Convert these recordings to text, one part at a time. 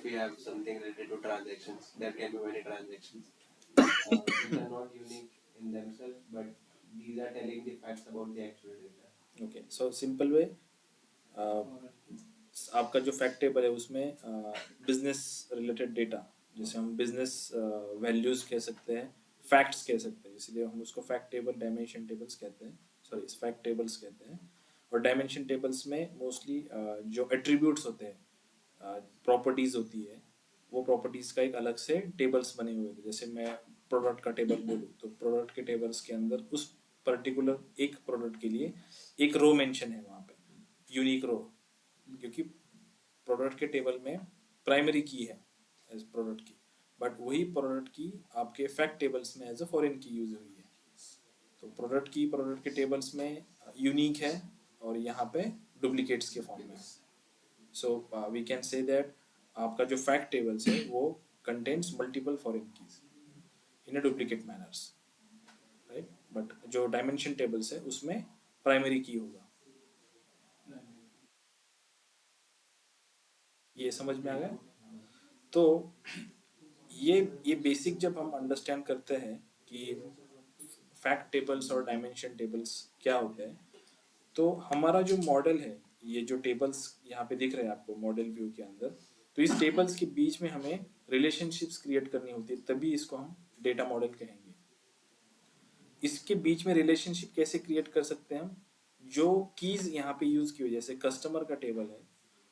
we have something related to transactions, there can be many transactions which are not unique in themselves, but these are telling the facts about the actual data. Okay, so simple way, आपका जो fact table है उसमें business related data, जैसे हम business values कह सकते हैं, facts कह सकते हैं, इसलिए हम उसको फैक्ट टेबल डायमेंशन टेबल्स कहते हैं, सॉरी फैक्ट टेबल्स कहते हैं। और डायमेंशन टेबल्स में मोस्टली जो एट्रीब्यूट्स होते हैं, प्रॉपर्टीज होती है, वो प्रॉपर्टीज का एक अलग से टेबल्स बने हुए थे। जैसे मैं प्रोडक्ट का टेबल बोलूँ तो प्रोडक्ट के टेबल्स के अंदर उस पर्टिकुलर एक प्रोडक्ट के लिए एक रो मेंशन है वहाँ पे, यूनिक रो, क्योंकि प्रोडक्ट के टेबल में प्राइमरी की है एज प्रोडक्ट की, बट वही प्रोडक्ट की आपके फैक्ट टेबल्स में एज अ फॉरेन की यूज हुई है। तो प्रोडक्ट की प्रोडक्ट के टेबल्स में यूनिक है और यहाँ पे डुप्लीकेट्स के फॉर्म में है। So we can say that आपका जो फैक्ट टेबल्स है वो contains multiple foreign keys in a duplicate manners, right. But जो डायमेंशन टेबल्स है उसमें प्राइमरी की होगा। ये समझ में आ गया? तो ये बेसिक जब हम अंडरस्टैंड करते हैं कि फैक्ट टेबल्स और डायमेंशन टेबल्स क्या होते हैं, तो हमारा जो मॉडल है, ये जो टेबल्स यहाँ पे दिख रहे हैं आपको मॉडल व्यू के अंदर, तो इस टेबल्स के बीच में हमें रिलेशनशिप्स क्रिएट करनी होती है, तभी इसको हम डेटा मॉडल कहेंगे। इसके बीच में रिलेशनशिप कैसे क्रिएट कर सकते हैं हम? जो कीज यहाँ पे यूज की हुई, जैसे कस्टमर का टेबल है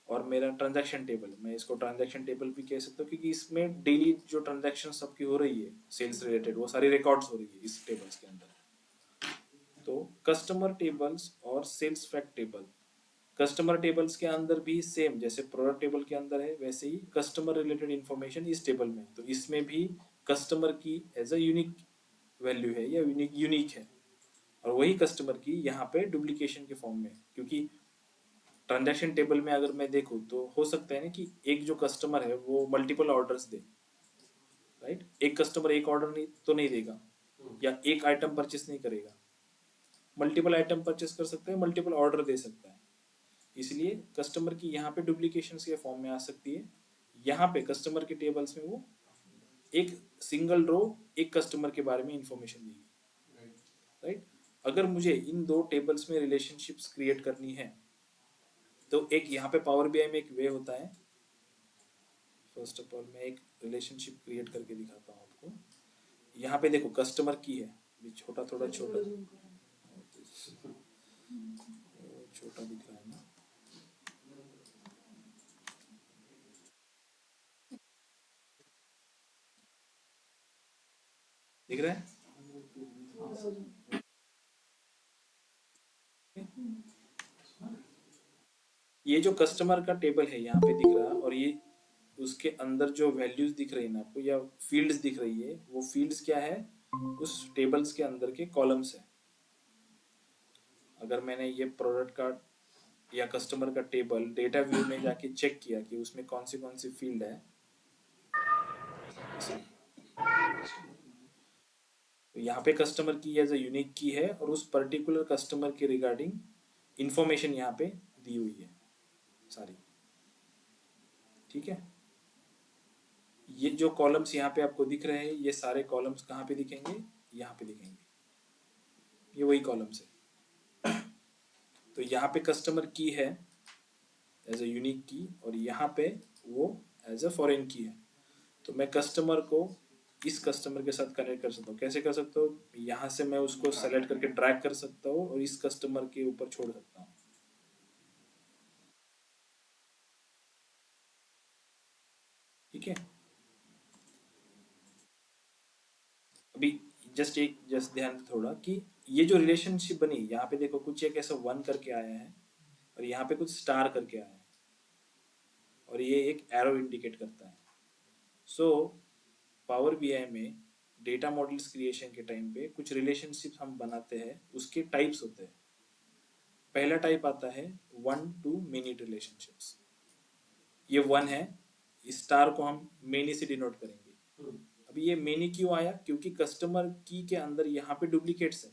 और मेरा ट्रांजैक्शन टेबल है, मैं इसको ट्रांजैक्शन टेबल भी कह सकता हूँ, क्योंकि इसमें डेली जो ट्रांजैक्शन सबकी हो रही है सेल्स रिलेटेड, वो सारी रिकॉर्ड्स हो रही है इस टेबल्स के अंदर। तो कस्टमर टेबल्स और sales fact table, customer tables के अंदर भी सेम जैसे प्रोडक्ट टेबल के अंदर है, वैसे ही कस्टमर रिलेटेड इंफॉर्मेशन इस टेबल में, तो इसमें भी कस्टमर की एज अ यूनिक वैल्यू है या यूनिक है, और वही कस्टमर की यहाँ पे डुप्लीकेशन के फॉर्म में, क्योंकि ट्रांजैक्शन टेबल में अगर मैं देखूँ तो हो सकता है ना कि एक जो कस्टमर है वो मल्टीपल ऑर्डर्स दे, राइट। एक कस्टमर एक ऑर्डर नहीं तो नहीं देगा, या एक आइटम परचेस नहीं करेगा, मल्टीपल आइटम परचेस कर सकते हैं, मल्टीपल ऑर्डर दे सकता है। इसलिए कस्टमर की यहाँ पे डुप्लीकेशन के फॉर्म में आ सकती है। यहाँ पे कस्टमर के टेबल्स में वो एक सिंगल रो एक कस्टमर के बारे में इंफॉर्मेशन देगी, राइट। अगर मुझे इन दो टेबल्स में रिलेशनशिप्स क्रिएट करनी है, तो एक यहाँ पे पावर बीआई में एक वे होता है। फर्स्ट ऑफ ऑल मैं एक रिलेशनशिप क्रिएट करके दिखाता हूँ आपको। यहाँ पे देखो कस्टमर की है, छोटा थोड़ा छोटा छोटा दिख रहा है ना, दिख रहा है? ये जो कस्टमर का टेबल है यहाँ पे दिख रहा है, और ये उसके अंदर जो वैल्यूज दिख रही है ना आपको, या फील्ड्स दिख रही है, वो फील्ड्स क्या है? उस टेबल्स के अंदर के कॉलम्स है। अगर मैंने ये प्रोडक्ट का या कस्टमर का टेबल डेटा व्यू में जाके चेक किया कि उसमें कौन सी फील्ड है, तो यहाँ पे कस्टमर की एज अ यूनिक की है, और उस पर्टिकुलर कस्टमर के रिगार्डिंग इंफॉर्मेशन यहाँ पे दी हुई है सारी, ठीक है। ये जो कॉलम्स यहाँ पे आपको दिख रहे हैं, ये सारे कॉलम्स कहाँ पे दिखेंगे? यहाँ पे दिखेंगे, ये वही कॉलम्स है। तो यहाँ पे कस्टमर की है एज अ यूनिक की, और यहाँ पे वो एज अ फॉरेन की है। तो मैं कस्टमर को इस कस्टमर के साथ कनेक्ट कर सकता हूँ। कैसे कर सकता हूँ? यहाँ से मैं उसको सेलेक्ट करके ड्रैग कर सकता हूँ और इस कस्टमर के ऊपर छोड़ सकता हूँ, ठीक है। अभी जस्ट ध्यान दो थोड़ा कि ये जो रिलेशनशिप बनी, यहाँ पे देखो कुछ एक ऐसा 1 करके आया है, और यहाँ पे कुछ स्टार करके आया है, और ये एक एरो इंडिकेट करता है। सो पावर बीआई में डेटा मॉडल्स क्रिएशन के टाइम पे कुछ रिलेशनशिप हम बनाते हैं, उसके टाइप्स होते हैं। पहला टाइप आता है 1 to many रिलेशनशिप्स। ये 1 है, इस स्टार को हम मेनी से डिनोट करेंगे। अभी ये मेनी क्यों आया? क्योंकि कस्टमर की के अंदर यहाँ पे डुप्लीकेट्स है,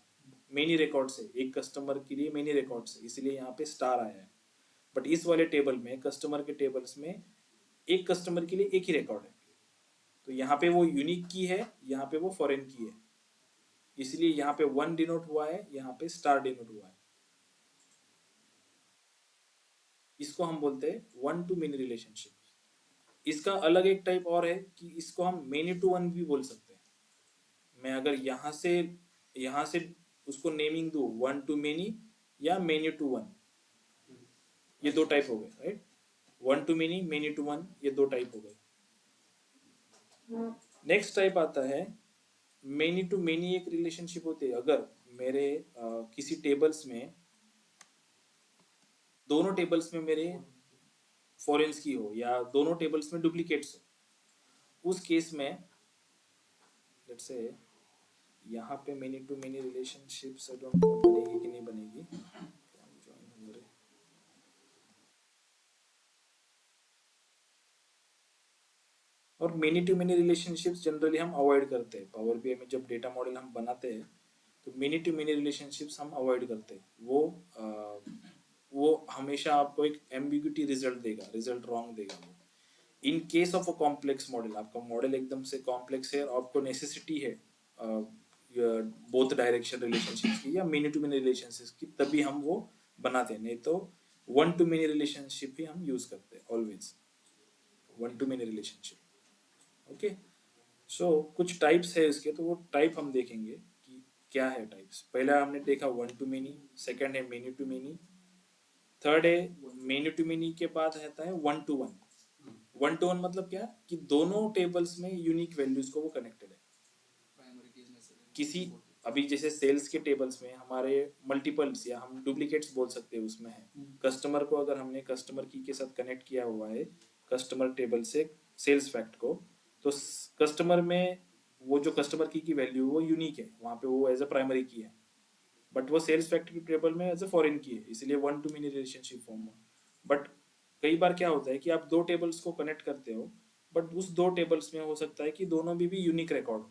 मेनी रिकॉर्ड्स है, एक कस्टमर के लिए मेनी रिकॉर्ड्स है, इसलिए यहाँ पे स्टार आया है। बट इस वाले टेबल में, कस्टमर के टेबल्स में एक कस्टमर के लिए एक ही रिकॉर्ड है, तो यहाँ पे वो यूनिक की है, यहाँ पे वो फॉरेन की है, इसलिए यहाँ पे 1 डिनोट हुआ है, यहाँ पे स्टार डिनोट हुआ है। इसको हम बोलते हैं 1 to many रिलेशनशिप। इसका अलग एक टाइप और है कि इसको हम मेनी टू वन भी बोल सकते हैं। मैं अगर यहाँ से उसको नेमिंग दूं 1 to many या मेनी टू वन, ये दो टाइप हो गए, right. 1 to many to one, ये दो टाइप हो गए। नेक्स्ट टाइप आता है मेनी टू मेनी। एक रिलेशनशिप होती है अगर मेरे किसी टेबल्स में, दोनों टेबल्स में मेरे फॉरेन्स की हो या दोनों टेबल्स में डुप्लीकेट्स हो, उस केस में लेट्स से यहाँ पे मेनी टू मेनी रिलेशनशिप्स बनेगी कि नहीं बनेगी। और many to many relationships generally हम अवॉइड करते हैं। पावर बीआई में जब डेटा मॉडल हम बनाते हैं तो मेनी टू मेनी रिलेशनशिप्स हम अवॉइड करते हैं। वो हमेशा आपको एक एम्बिग्यूटी रिजल्ट देगा, रिजल्ट रॉन्ग देगा वो। In case of a complex model, आपका मॉडल एकदम से कॉम्प्लेक्स है और आपको नेसेसिटी है बोथ डायरेक्शन रिलेशनशिप्स की या मेनी टू मेनी रिलेशनशिप्स की, तभी हम वो बनाते हैं। नहीं तो 1 to many रिलेशनशिप ही हम यूज करते हैं always, 1 to many relationship. Okay, so कुछ टाइप्स है इसके, तो वो टाइप हम देखेंगे कि क्या है टाइप्स। पहला हमने देखा 1 to many, सेकंड है मेनी टू मेनी, थर्ड है मेनी टू मेनी के बाद रहता है 1 to 1। 1 to 1 मतलब क्या कि दोनों टेबल्स में यूनिक वैल्यूज को वो कनेक्टेड है। किसी अभी जैसे सेल्स के टेबल्स में हमारे मल्टीपल्स या हम डुप्लीकेट्स बोल सकते हैं उसमें है। कस्टमर को अगर हमने कस्टमर की के साथ कनेक्ट किया हुआ है कस्टमर टेबल से सेल्स फैक्ट को, तो कस्टमर में वो जो कस्टमर की वैल्यू वो यूनिक है, वहाँ पे वो एज अ प्राइमरी की है, बट वो सेल्स फैक्ट की टेबल में एज अ फॉरेन की है, इसलिए 1 to many रिलेशनशिप फॉर्म हुआ। बट कई बार क्या होता है कि आप दो टेबल्स को कनेक्ट करते हो, बट उस दो टेबल्स में हो सकता है कि दोनों में भी यूनिक रिकॉर्ड हो।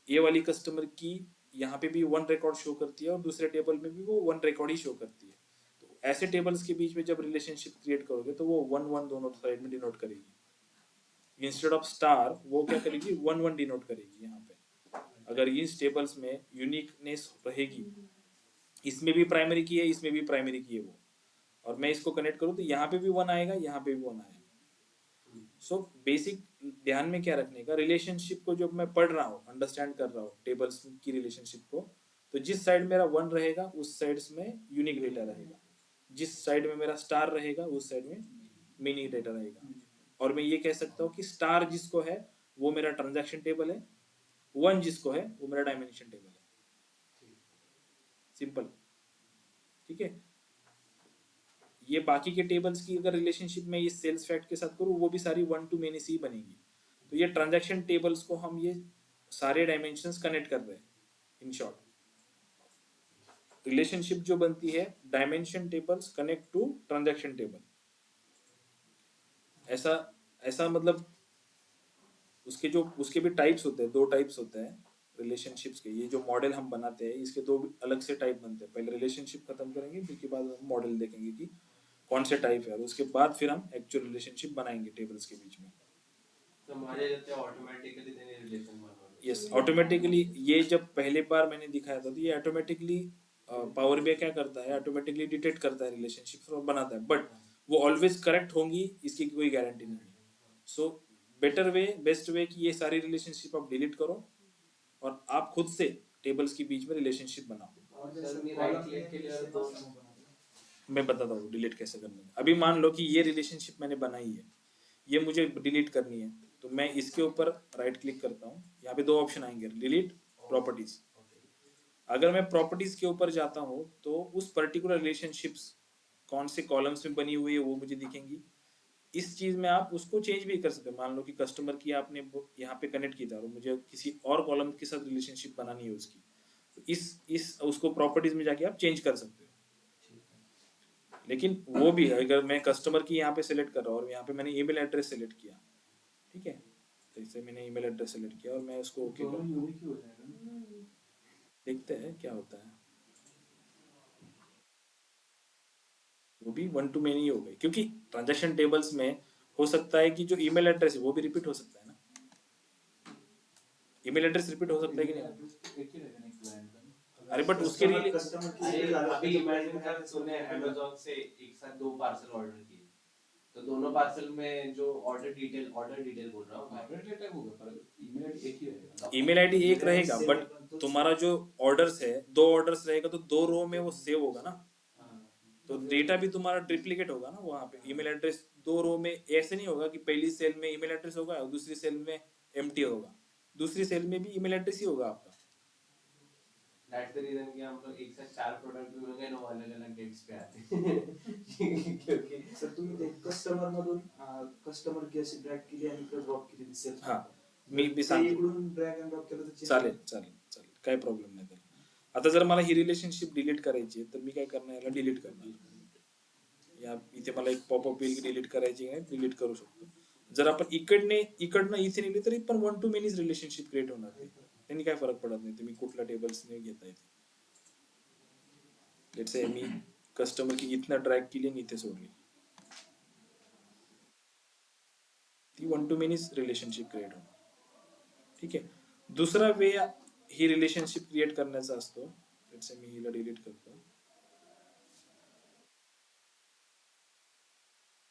ये वाली कस्टमर की यहाँ पे भी 1 रिकॉर्ड शो करती है और दूसरे टेबल में भी वो 1 रिकॉर्ड ही शो करती है। तो ऐसे टेबल्स के बीच में जब रिलेशनशिप क्रिएट करोगे तो वो 1 1 दोनों साइड में डिनोट करेगी। इंस्टेड ऑफ स्टार वो क्या करेगी 1 1 डिनोट करेगी। यहाँ पे अगर इस टेबल्स में यूनिकनेस रहेगी, इसमें भी प्राइमरी की है, इसमें भी प्राइमरी की है वो, और मैं इसको कनेक्ट करूँ तो यहाँ पे भी 1 आएगा, यहाँ पे भी 1 आएगा। सो बेसिक ध्यान में क्या रखने का, रिलेशनशिप को जब मैं पढ़ रहा हूँ, अंडरस्टैंड कर रहा हूँ टेबल्स की रिलेशनशिप को, तो जिस साइड मेरा 1 रहेगा उस साइड में यूनिक डेटा रहेगा, जिस साइड में मेरा स्टार रहेगा उस साइड में मिनी डेटा रहेगा। और मैं ये कह सकता हूँ कि स्टार जिसको है वो मेरा ट्रांजैक्शन टेबल है, 1 जिसको है वो मेरा डायमेंशन टेबल है। सिंपल, ठीक है। ये बाकी के टेबल्स की अगर रिलेशनशिप में ये सेल्स फैक्ट के साथ करूँ वो भी सारी 1 to many सी बनेगी। तो ये ट्रांजैक्शन टेबल्स को हम ये सारे डायमेंशंस कनेक्ट कर रहे हैं। इन शॉर्ट रिलेशनशिप जो बनती है dimension tables connect to transaction table, ऐसा ऐसा मतलब उसके भी टाइप्स होते हैं, दो टाइप्स होते हैं रिलेशनशिप्स के। ये जो मॉडल हम बनाते हैं इसके दो अलग से टाइप बनते हैं। पहले रिलेशनशिप खत्म करेंगे, उसके बाद हम मॉडल देखेंगे कि कौन से टाइप है, और उसके बाद फिर हम एक्चुअल रिलेशनशिप बनाएंगे टेबल्स के बीच में। यस, ऑटोमेटिकली ये जब पहले बार मैंने दिखाया था तो ये ऑटोमेटिकली पावर बीआई क्या करता है, ऑटोमेटिकली डिटेक्ट करता है रिलेशनशिप और बनाता है, बट वो ऑलवेज करेक्ट होंगी इसकी कोई गारंटी नहीं है। So better way, best way कि ये सारी रिलेशनशिप आप डिलीट करो और आप खुद से टेबल्स के बीच में रिलेशनशिप बनाओ। मैं बताता हूँ डिलीट कैसे करना है। अभी मान लो कि ये रिलेशनशिप मैंने बनाई है, ये मुझे डिलीट करनी है, तो मैं इसके ऊपर राइट क्लिक करता हूँ। यहाँ पे दो ऑप्शन आएंगे, डिलीट, प्रॉपर्टीज। अगर मैं प्रॉपर्टीज के ऊपर जाता हूँ तो उस पर्टिकुलर रिलेशनशिप्स कौन से कॉलम्स में बनी हुई है वो मुझे दिखेंगी। इस चीज में आप उसको चेंज भी कर सकते हैं। मान लो कि कस्टमर की आपने यहाँ पे कनेक्ट किया था और मुझे किसी और कॉलम के साथ रिलेशनशिप बनानी है उसकी, तो इस उसको प्रॉपर्टीज में जाके आप चेंज कर सकते हो। लेकिन वो भी अगर मैं कस्टमर की यहाँ पे सिलेक्ट कर रहा हूँ और यहाँ पे मैंने ईमेल एड्रेस सेलेक्ट किया, ठीक है, तो इससे मैंने ईमेल एड्रेस सेलेक्ट किया और मैं उसको ओके देखते हैं क्या होता है। वो भी 1 to many हो गई, क्योंकि ट्रांजैक्शन टेबल्स में हो सकता है कि जो ईमेल एड्रेस है वो भी रिपीट हो सकता है ना, ईमेल एड्रेस रिपीट हो सकता है कि नहीं? अरे बट उसके लिए कस्टमर अरे की अभी इमेजिन कर, तूने अमेज़न से एक साथ 2 पार्सल ऑर्डर किए, तो दोनों पार्सल में जो ऑर्डर डिटेल बोल रहा हूँ मैं। ऑर्डर डेटा होगा पर ईमेल आईडी एक ही रहेगा। ईमेल आईडी एक email ID रहेगा, save बट होगा, तो तुम्हारा जो ऑर्डर्स है, 2 ऑर्डर्स रहेगा तो 2 रो में वो सेव होगा ना, हाँ, तो डेटा भी तुम्हारा ट्रिप्लिकेट होगा ना वहां पे। ईमेल एड्रेस 2 रो में ऐसे नहीं होगा कि पहली सेल में ईमेल एड्रेस होगा और दूसरी सेल में एम्प्टी होगा, दूसरी सेल में भी ईमेल एड्रेस ही होगा आपका। दैट्स द रीजन कि हम लोग एक साथ 4 प्रोडक्ट भी होंगे ना, वो अलग-अलग डेट्स पे आते हैं क्योंकि सर तुम्ही ते कस्टमर मधून कस्टमर की अशी ड्रॅग केली आणि इकडे ड्रॉप केली सेल्स हा, मी सांगतो. इकडून ड्रॅग अँड ड्रॉप केलं तर change चालेल चालेल चालेल, काही प्रॉब्लेम नाही त्याला. आता जर मला ही रिलेशनशिप डिलीट करायची आहे तर मी काय करणार, याला डिलीट करणार. या इथे मला एक पॉपअप येईल डिलीट करायची आहे, डिलीट करू शकतो. जर आपण इकडनं इथे नेली तरी पण 1 to मेनीच रिलेशनशिप क्रिएट होणार आहे. त्यांनी काय फरक पडत नाही तुम्ही कुठल्या टेबल्सने घेता येते. लेट्स से मी कस्टमर की इतना ड्रॅग केली आणि इथे सोडली, ती 1 to मेनीच रिलेशनशिप क्रिएट होणार. ठीक आहे. दुसरा वे ही रिलेशनशिप क्रिएट करण्याचा असतो. लेट्स से मी हिला डिलीट करतो.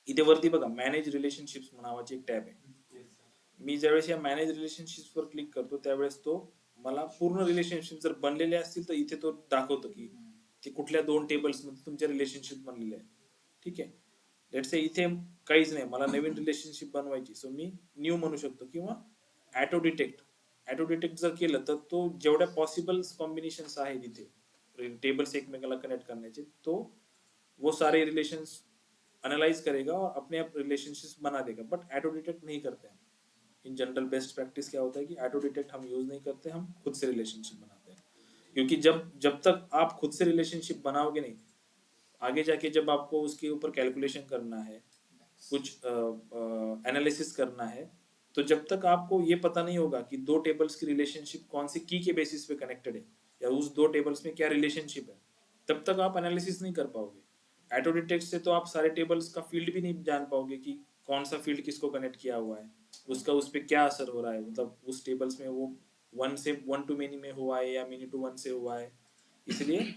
इथे वरती बघा मॅनेज रिलेशनशिप्स नावाची एक टॅब आहे. मी ज्यावेळेस या मॅनेज रिलेशनशिप्स वर क्लिक करतो त्यावेळेस तो मला पूर्ण रिलेशनशिप जर बनलेले असतील तर इथे तो दाखवतो की कुठल्या 2 टेबल्स मध्ये तुमच्या रिलेशनशिप बनलेले आहे. ठीक आहे. लेट्स से इथे काहीच नाही, मला नवीन रिलेशनशिप बनवायची, सो मी न्यू म्हणू शकतो किंवा ऑटो डिटेक्ट जर केलं तर तो जेवढ्या पॉसिबल कॉम्बिनेशन्स आहेत इथे टेबल्स एकमेकाला कनेक्ट करण्याचे, तो वो सारे रिलेशंस एनालाइज करेगा और अपने आप रिलेशनशिप बना देगा, बट ऑटो डिटेक्ट नहीं करते हैं. इन जनरल बेस्ट प्रैक्टिस क्या होता है कि ऑटो डिटेक्ट हम यूज नहीं करते, हम खुद से रिलेशनशिप बनाते हैं. क्योंकि जब जब तक आप खुद से रिलेशनशिप बनाओगे नहीं, आगे जाके जब आपको उसके ऊपर कैलकुलेशन करना है, कुछ एनालिसिस करना है, तो जब तक आपको ये पता नहीं होगा कि 2 टेबल्स की रिलेशनशिप कौन सी की के बेसिस पे कनेक्टेड है या उस 2 टेबल्स में क्या रिलेशनशिप है, तब तक आप एनालिसिस नहीं कर पाओगे. ऑटो डिटेक्ट से तो आप सारे टेबल्स का फील्ड भी नहीं जान पाओगे कि कौन सा फील्ड किसको कनेक्ट किया हुआ है, उसका उस पर क्या असर हो रहा है, मतलब उस टेबल्स में वो 1 to many में हुआ है या many to 1 से हुआ है. इसलिए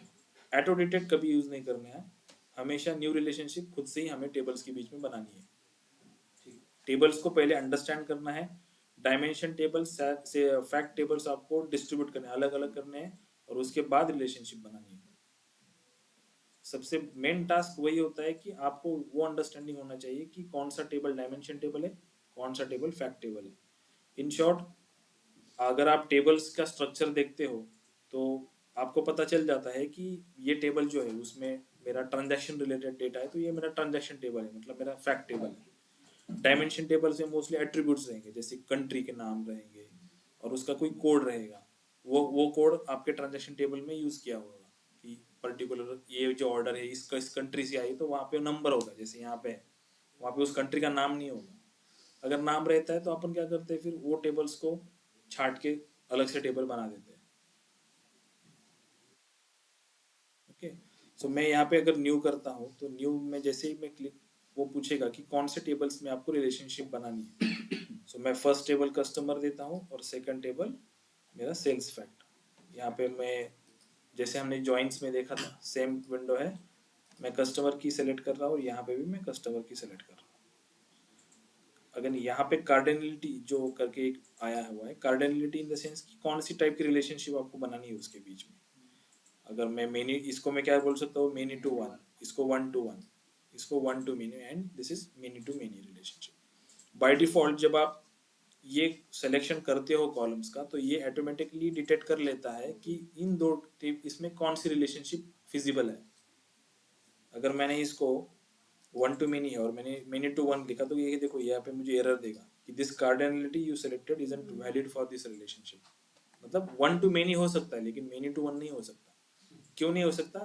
ऑटो डिटेक्ट कभी यूज नहीं करना है. हमेशा न्यू रिलेशनशिप खुद से ही हमें टेबल्स के बीच में बनानी है. टेबल्स को पहले अंडरस्टैंड करना है, डायमेंशन टेबल्स से फैक्ट टेबल्स आपको डिस्ट्रीब्यूट करने, अलग अलग करने हैं और उसके बाद रिलेशनशिप बनानी है. सबसे मेन टास्क वही होता है कि आपको वो अंडरस्टैंडिंग होना चाहिए कि कौन सा टेबल डायमेंशन टेबल है, कौन सा टेबल फैक्ट टेबल है. इन शॉर्ट, अगर आप टेबल्स का स्ट्रक्चर देखते हो तो आपको पता चल जाता है कि ये टेबल जो है उसमें मेरा ट्रांजैक्शन रिलेटेड डेटा है, तो ये मेरा ट्रांजैक्शन टेबल है, मतलब मेरा फैक्ट टेबल है. डायमेंशन टेबल से मोस्टली एट्रीब्यूट्स रहेंगे, जैसे कंट्री के नाम रहेंगे और उसका कोई कोड रहेगा, वो कोड आपके ट्रांजैक्शन टेबल में यूज किया होगा कि पर्टिकुलर ये जो ऑर्डर है इसका इस कंट्री से आई, तो वहाँ पे नंबर होगा, जैसे यहाँ पे वहाँ पे उस कंट्री का नाम नहीं होगा. अगर नाम रहता है तो अपन क्या करते हैं, फिर वो टेबल्स को छाट के अलग से टेबल बना देते हैं. ओके. सो मैं यहाँ पे अगर न्यू करता हूँ तो न्यू में जैसे ही मैं क्लिक, वो पूछेगा कि कौन से टेबल्स में आपको रिलेशनशिप बनानी है. सो मैं फर्स्ट टेबल कस्टमर देता हूँ और सेकंड टेबल मेरा सेल्स फैक्ट. यहाँ पे मैं जैसे हमने जॉइंट्स में देखा था सेम विंडो है, मैं कस्टमर की सेलेक्ट कर रहा हूँ और यहाँ पे भी मैं कस्टमर की सेलेक्ट कर रहा हूँ. अगर यहाँ पे कार्डिनलिटी जो करके एक आया हुआ है, कार्डिनलिटी इन द सेंस कि कौन सी टाइप की रिलेशनशिप आपको बनानी है उसके बीच में. अगर मैं मेनी, इसको मैं क्या बोल सकता हूँ, मेनी टू वन, इसको 1 to 1, इसको 1 to many, and this is many to many relationship. By default जब आप ये सिलेक्शन करते हो कॉलम्स का, तो ये ऑटोमेटिकली डिटेक्ट कर लेता है कि इन दो इसमें कौन सी रिलेशनशिप फिजिबल है. अगर मैंने इसको 1 to many है और मैंने many to 1 लिखा, तो ये देखो यहाँ पे मुझे एरर देगा कि this cardinality you selected isn't valid for this relationship. मतलब 1 to many हो सकता है लेकिन many to 1 नहीं हो सकता. क्यों नहीं हो सकता,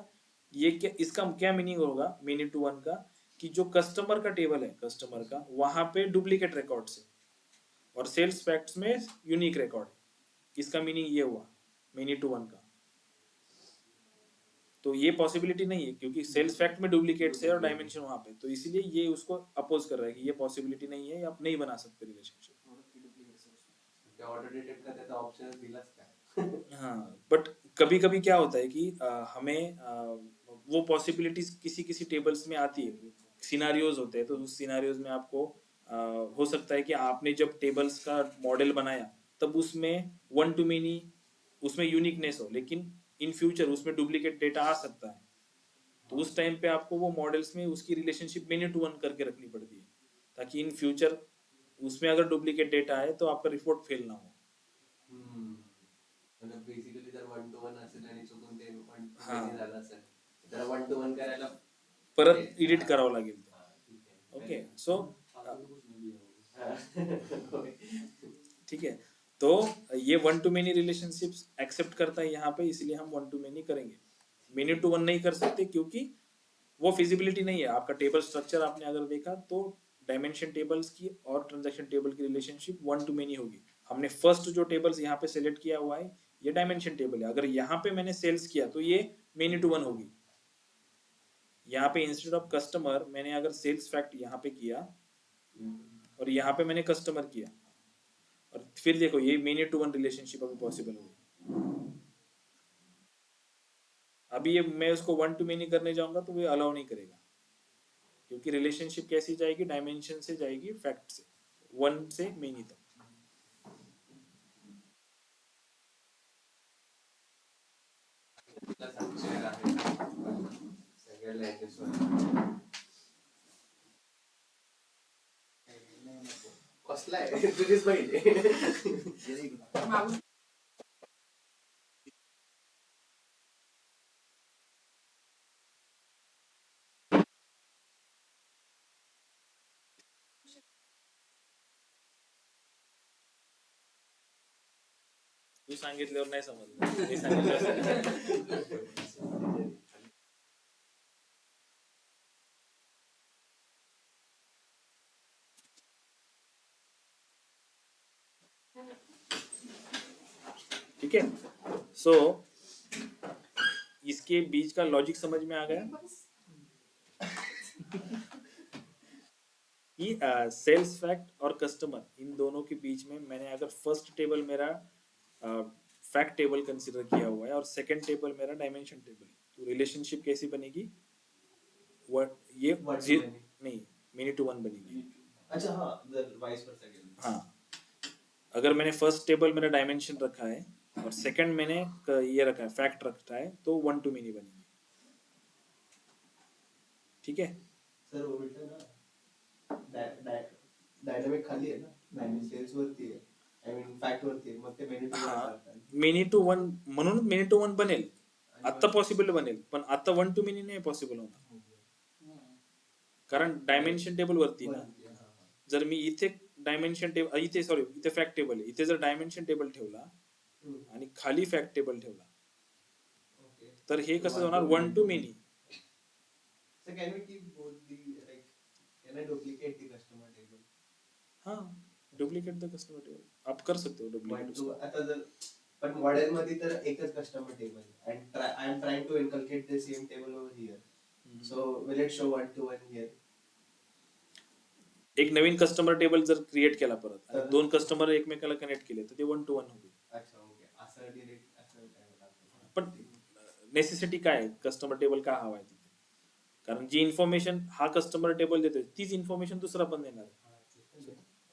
ये क्या, इसका क्या मीनिंग होगा many to 1 का, कि जो कस्टमर का टेबल है, कस्टमर का, वहां पे डुप्लीकेट रिकॉर्ड्स है और सेल्स फैक्ट्स में यूनिक रिकॉर्ड है. इसका मीनिंग ये हुआ many to 1 का. तो ये पॉसिबिलिटी नहीं है क्योंकि सेल्स फैक्ट में डुप्लीकेट्स है और डायमेंशन वहां पे, तो इसीलिए ये उसको अपोज कर रहा है कि ये पॉसिबिलिटी नहीं है, आप नहीं बना सकते रिलेशनशिप। क्या ऑटो डिटेक्ट करते तो ऑप्शन दिलाच काय हाँ, बट कभी कभी क्या होता है कि हमें वो पॉसिबिलिटीज किसी किसी टेबल्स में आती है, सिनारियोज होते हैं, तो उस सिनारियोज में आपको हो सकता है कि आपने जब टेबल्स का मॉडल बनाया तब उसमें वन टू मेनी, उसमें यूनिकनेस हो, लेकिन इन फ्यूचर उसमें डुप्लीकेट डेटा आ सकता है, तो उस टाइम पे आपको वो मॉडल्स में उसकी रिलेशनशिप मेनी टू वन करके रखनी पड़ती है, ताकि इन फ्यूचर उसमें अगर डुप्लीकेट डेटा है तो आपका रिपोर्ट फेल ना हो। म्हणजे बेसिकली जर वन टू वन असेल आणि चुकून ते वन टू हा. मेनी झालं असेल तर वन टू वन करायला परत एडिट करावं लागेल ते. हा, ठीक आहे. ओके, सो हा. ठीक है, तो ये one to many relationships accept करता है यहाँ पे, इसलिए हम वन टू मेनी करेंगे, मेनी टू वन नहीं कर सकते क्योंकि वो फिजिबिलिटी नहीं है। आपका टेबल स्ट्रक्चर आपने अगर देखा तो डायमेंशन टेबल्स की और ट्रांजैक्शन टेबल की रिलेशनशिप वन टू मेनी होगी। हमने फर्स्ट जो टेबल्स यहाँ पे सिलेक्ट किया हुआ है ये डायमेंशन टेबल है, अगर यहाँ पे मैंने सेल्स किया तो ये मेनी टू वन होगी। यहाँ पे इंस्टेड ऑफ कस्टमर मैंने अगर सेल्स फैक्ट यहाँ पे किया और यहाँ पे मैंने कस्टमर किया, और फिर देखो ये मेनी टू वन रिलेशनशिप अभी पॉसिबल होगी। अभी ये मैं उसको वन टू मेनी करने जाऊंगा तो वो अलाउ नहीं करेगा, क्योंकि रिलेशनशिप कैसी जाएगी, डायमेंशन से जाएगी फैक्ट से, वन से मेनी तक। तुला सांगशील आहे सगळ्याला ऍडजस्ट व्हायला कसला आहे तुझीच पाहिजे तू सांगितल्यावर नाही समजलं, मी सांगितल्यावर ठीक है। सो इसके बीच का लॉजिक समझ में आ गया कि सेल्स फैक्ट और कस्टमर इन दोनों के बीच में मैंने अगर फर्स्ट टेबल मेरा फैक्ट टेबल कंसिडर किया हुआ है और सेकंड टेबल मेरा डायमेंशन टेबल है, तो रिलेशनशिप कैसी बनेगी, ये One to जी- many. नहीं, मेनी टू वन बनेगी। अच्छा हाँ जर वाइस वर्सा गेलं हाँ, अगर मैंने फर्स्ट टेबल मेरा डायमेंशन रखा है और सेकंड मैंने ये रखा है फैक्ट रखा है, तो वन टू मेनी बनेगी। ठीक है, सर उलट ना डायनामिक खाली आहे ना, आणि सेल्स वरती आहे, आय मीन फॅक्ट वरती आहे, मग ते मेनी टू हा, करतात मेनी टू वन म्हणून मेनी टू वन बनेल, आता पॉसिबल बनेल, पण आता वन टू मेनी नाही पॉसिबल होणार, कारण डायमेन्शन टेबल वरती ना। जर मी इथे डायमेन्शन टेबल, इथे सॉरी इथे फॅक्ट टेबल आहे, इथे जर डायमेन्शन टेबल ठेवला आणि खाली फॅक्ट टेबल ठेवला तर हे कसं होणार, one to many. So can we keep both the like can I duplicate the customer table? हाँ, डुप्लीकेट द कस्टमर टेबल आप कर सकते हो One डुप्लीकेट to आता जर पण मॉडेल मध्ये तर एकच customer table and I am trying to inculcate the same table over here. So will it show one to one here? एक नवीन कस्टमर टेबल जर क्रिएट केला परत आणि दोन कस्टमर एकमेकाला कनेक्ट केले तर ते वन टू वन होईल। अच्छा ओके असं डिरेक्ट असं काय होतं पण नेसेसिटी काय आहे, कस्टमर टेबल का हवा आहे तिथे, कारण जी इन्फॉर्मेशन हा कस्टमर टेबल देतोय तीच इन्फॉर्मेशन दुसरा पण देणार आहे।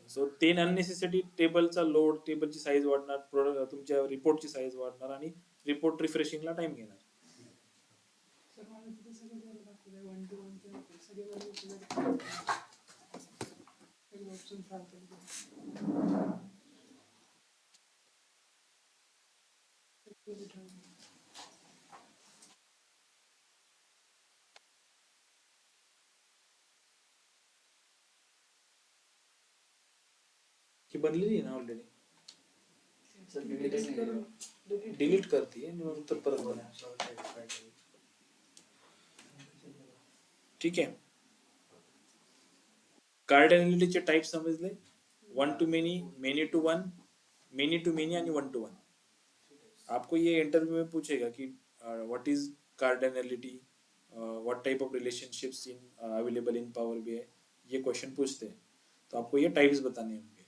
सो ते अननेसेसिटी टेबलचा लोड, टेबलची साईज वाढणार, तुमच्या रिपोर्टची साईज वाढणार आणि रिपोर्ट रिफ्रेशिंगला टाइम घेणार। सर मला तिथे सगळं द्यायला दाखवलंय वन टू वन सगळे व्हॅल्यू सिलेक्ट सगळे ऑप्शन की बनलेली आहे ना ऑलरेडी, डिलीट करून डिलीट करते आणि नंतर परत बनव। ठीक आहे, कार्डिनलिटीचे टाइप समजले, one to many, many to one, many to many आणि वन टू वन। आपको ये इंटरव्यू में पूछेगा कि what is cardinality, what type of relationships in available in power BI, ये क्वेश्चन पूछते हैं। तो आपको ये टाइप्स बताने होंगे,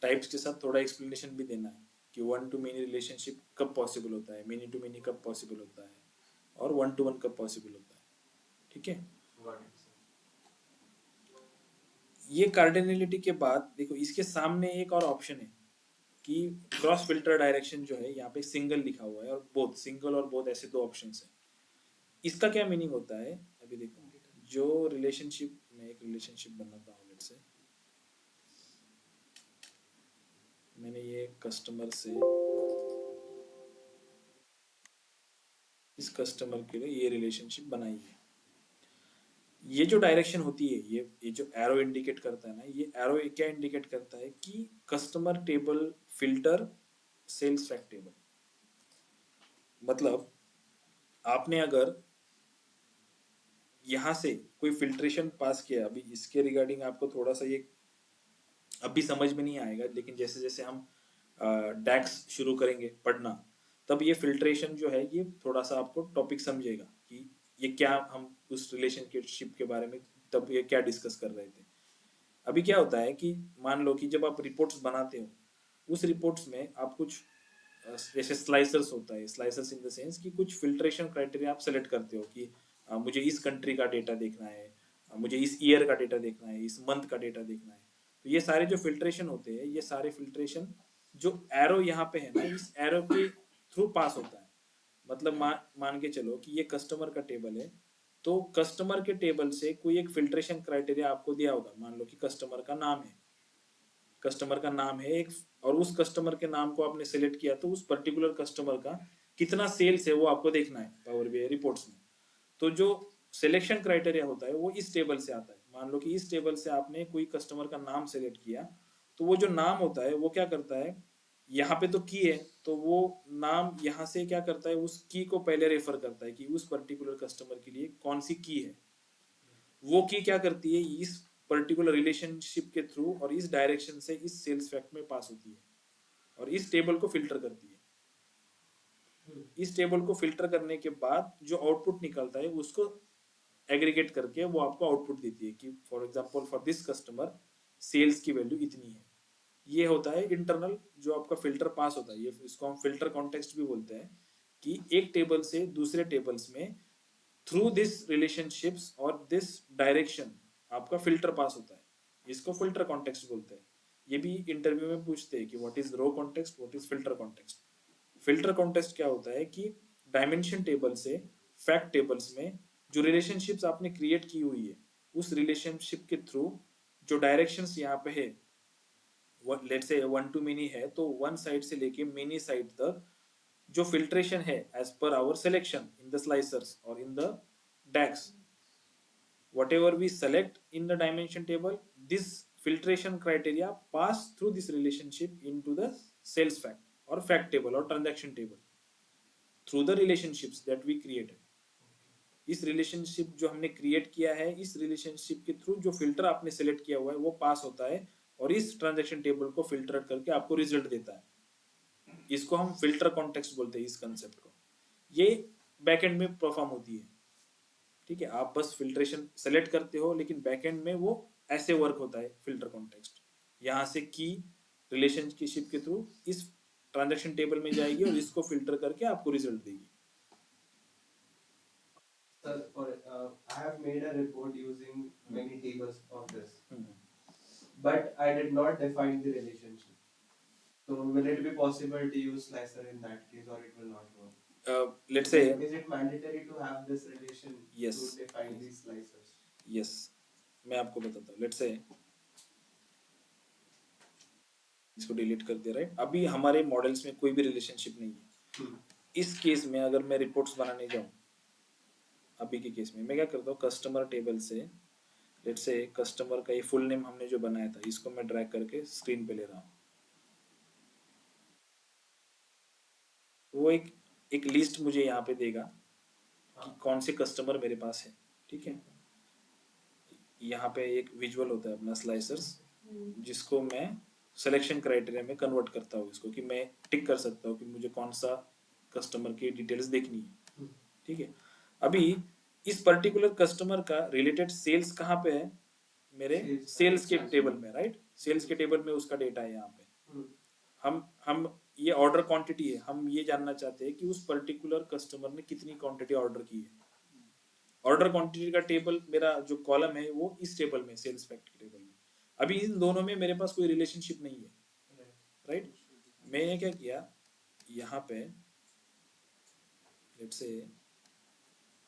टाइप्स के साथ थोड़ा एक्सप्लेनेशन भी देना है कि वन टू मेनी रिलेशनशिप कब पॉसिबल होता है, मेनी टू मेनी कब पॉसिबल होता है, और वन टू वन कब पॉसिबल होता है। ठीक है, Got it, sir. ये कार्डिनलिटी के बाद देखो इसके सामने एक और ऑप्शन है कि क्रॉस फिल्टर डायरेक्शन जो है, यहाँ पे सिंगल लिखा हुआ है और बोथ, सिंगल और बोथ ऐसे दो ऑप्शंस हैं। इसका क्या मीनिंग होता है, अभी देखो, जो रिलेशनशिप में एक रिलेशनशिप बनाता हूँ, लेट्स से मैंने ये कस्टमर से इस कस्टमर के लिए ये रिलेशनशिप बनाई है। ये जो डायरेक्शन होती है, ये जो एरो इंडिकेट करता है ना, ये एरो क्या इंडिकेट करता है कि customer table filter sales fact table. मतलब आपने अगर यहाँ से कोई फिल्ट्रेशन पास किया, अभी इसके रिगार्डिंग आपको थोड़ा सा ये अभी समझ में नहीं आएगा, लेकिन जैसे जैसे हम डैक्स शुरू करेंगे पढ़ना, तब ये फिल्ट्रेशन जो है ये थोड़ा सा आपको टॉपिक समझेगा कि ये क्या, हम उस रिलेशनशिप के बारे में तब ये क्या डिस्कस कर रहे थे। अभी क्या होता है कि मान लो कि जब आप रिपोर्ट्स बनाते हो, उस रिपोर्ट्स में आप कुछ जैसे स्लाइसर्स होता है, स्लाइसर्स इन द सेंस कि कुछ फिल्ट्रेशन क्राइटेरिया आप सेलेक्ट करते हो कि मुझे इस कंट्री का डेटा देखना है, मुझे इस ईयर का डेटा देखना है, इस मंथ का डेटा देखना है। तो ये सारे जो फिल्ट्रेशन होते हैं, ये सारे फिल्ट्रेशन जो एरो यहाँ पे है ना, इस एरो के थ्रू पास होता है। मतलब मान के चलो कि ये कस्टमर का टेबल है, तो कस्टमर के टेबल से कोई एक फिल्ट्रेशन क्राइटेरिया आपको दिया होगा। मान लो कि कस्टमर का नाम है, कस्टमर का नाम है एक, और उस कस्टमर के नाम को आपने सेलेक्ट किया, तो उस पर्टिकुलर कस्टमर का कितना सेल्स है वो आपको देखना है पावर बीआई रिपोर्ट्स में। तो जो सिलेक्शन क्राइटेरिया होता है वो इस टेबल से आता है। मान लो कि इस टेबल से आपने कोई कस्टमर का नाम सेलेक्ट किया, तो वो जो नाम होता है वो क्या करता है, यहाँ पे तो की है, तो वो नाम यहाँ से क्या करता है, उस की को पहले रेफर करता है कि उस पर्टिकुलर कस्टमर के लिए कौन सी की है। वो की क्या करती है, इस पर्टिकुलर रिलेशनशिप के थ्रू और इस डायरेक्शन से इस सेल्स फैक्ट में पास होती है और इस टेबल को फिल्टर करती है। इस टेबल को फिल्टर करने के बाद जो आउटपुट निकलता है उसको एग्रीगेट करके वो आपको आउटपुट देती है कि for example for this customer sales की वैल्यू इतनी है। ये होता है इंटरनल जो आपका फिल्टर पास होता है। ये इसको हम फिल्टर कॉन्टेक्स्ट भी बोलते हैं कि एक टेबल से दूसरे टेबल्स में थ्रू दिस रिलेशनशिप्स और दिस डायरेक्शन आपका फिल्टर पास होता है। इसको फिल्टर कॉन्टेक्स्ट बोलते हैं। ये भी इंटरव्यू में पूछते हैं कि what is row context, what is filter context. Filter context क्या होता है कि डायमेंशन टेबल से फैक्ट टेबल्स में जो रिलेशनशिप्स आपने क्रिएट की हुई है, उस रिलेशनशिप के थ्रू जो डायरेक्शंस यहाँ पे है, let's say one to many है, तो वन साइड से लेके मेनी साइड तक जो फिल्ट्रेशन है as per our selection in the slicers और in the DAX, whatever we select in the dimension table, this filtration criteria pass through this relationship into the sales fact or fact table or transaction table through the relationships that we created. इस relationship जो हमने create किया है, इस relationship के through जो filter आपने select किया हुआ है वो पास होता है और इस ट्रांजैक्शन टेबल को फिल्टर करके आपको रिजल्ट देता है। इसको हम फिल्टर कॉन्टेक्स्ट बोलते हैं, इस कंसेप्ट को। ये बैकएंड में परफॉर्म होती है। ठीक है, आप बस फिल्ट्रेशन सेलेक्ट करते हो, लेकिन बैकएंड में वो ऐसे वर्क होता है फिल्टर कॉन्टेक्स्ट। यहाँ से की रिलेशनशिप के थ्रू इस ट्रांजैक्शन टेबल में जाएगी और इसको फिल्टर करके आपको रिजल्ट देगी। Sir, I have made a report using many tables of this, but I did not define the relationship. So will it be possible to use slicer in that case, or it will not work? Let's say, Is it mandatory to have this relation Yes. to define these slicers? yes, मैं आपको बताता हूँ। Let's say इसको delete कर दे, right. अभी हमारे models में कोई भी रिलेशनशिप नहीं है। इस केस में अगर मैं रिपोर्ट्स बनाने जाऊँ, अभी के केस में मैं क्या करता हूँ, कस्टमर टेबल से लेट्स से कस्टमर का ये फुल नेम हमने जो बनाया था, इसको मैं ड्रैग करके स्क्रीन पे ले रहा हूँ। वो एक लिस्ट मुझे यहाँ पे देगा कि कौन से कस्टमर मेरे पास है। ठीक है, यहाँ पे एक विजुअल होता है अपना स्लाइसर्स, जिसको मैं सिलेक्शन क्राइटेरिया में कन्वर्ट करता हूँ इसको, कि मैं टिक कर सकता हूँ कि मुझे कौन सा कस्टमर की डिटेल्स देखनी है। ठीक है। अभी इस पर्टिकुलर कस्टमर का रिलेटेड सेल्स कहाँ पे है? मेरे सेल्स के टेबल में, राइट? सेल्स के टेबल में उसका डेटा है यहाँ पे। हम ये ऑर्डर क्वांटिटी है, हम ये जानना चाहते हैं कि उस पर्टिकुलर कस्टमर ने कितनी क्वांटिटी ऑर्डर की है। ऑर्डर क्वांटिटी का टेबल, मेरा जो कॉलम है वो इस टेबल में, सेल्स फैक्ट के टेबल में। अभी इन दोनों में मेरे पास कोई रिलेशनशिप नहीं है, राइट? मैंने क्या किया, यहाँ पे लेट्स से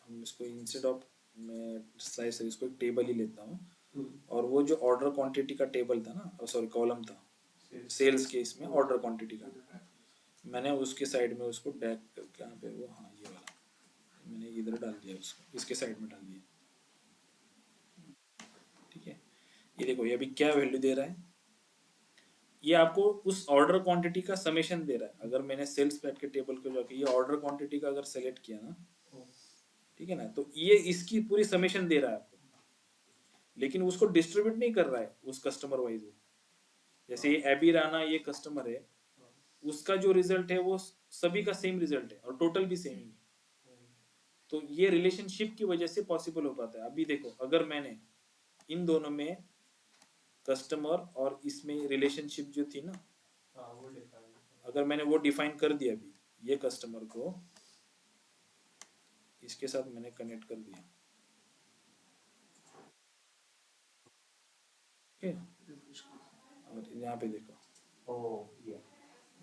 हम इसको इंस्टेड ऑफ, मैं स्लाइस इसको एक टेबल ही लेता हूँ, और वो जो ऑर्डर क्वांटिटी का टेबल था ना, सॉरी कॉलम था सेल्स के, इसमें ऑर्डर क्वांटिटी का, मैंने उसके साइड में उसको डैक करके यहाँ पे वो, हाँ ये वाला मैंने इधर डाल दिया, उसको इसके साइड में डाल दिया। ठीक है, ये देखो ये अभी क्या वैल्यू दे रहा है, ये आपको उस ऑर्डर क्वांटिटी का समेशन दे रहा है। अगर मैंने सेल्स पैक के टेबल को जाके ये ऑर्डर क्वांटिटी का अगर सेलेक्ट किया ना, ठीक है ना, तो ये इसकी पूरी समेशन दे रहा है आपको, लेकिन उसको डिस्ट्रीब्यूट नहीं कर रहा है उस कस्टमर वाइज। जैसे ये एबी राना ये कस्टमर है, उसका जो रिजल्ट है वो सभी का सेम रिजल्ट है और टोटल भी सेम ही है। तो ये रिलेशनशिप की वजह से पॉसिबल हो पाता है। अभी देखो, अगर मैंने इन दोनों में कस्टमर और इसमें रिलेशनशिप जो थी ना, अगर मैंने वो डिफाइन कर दिया, अभी ये कस्टमर को इसके साथ मैंने कनेक्ट कर दिया, ठीक है, और यहाँ पे देखो,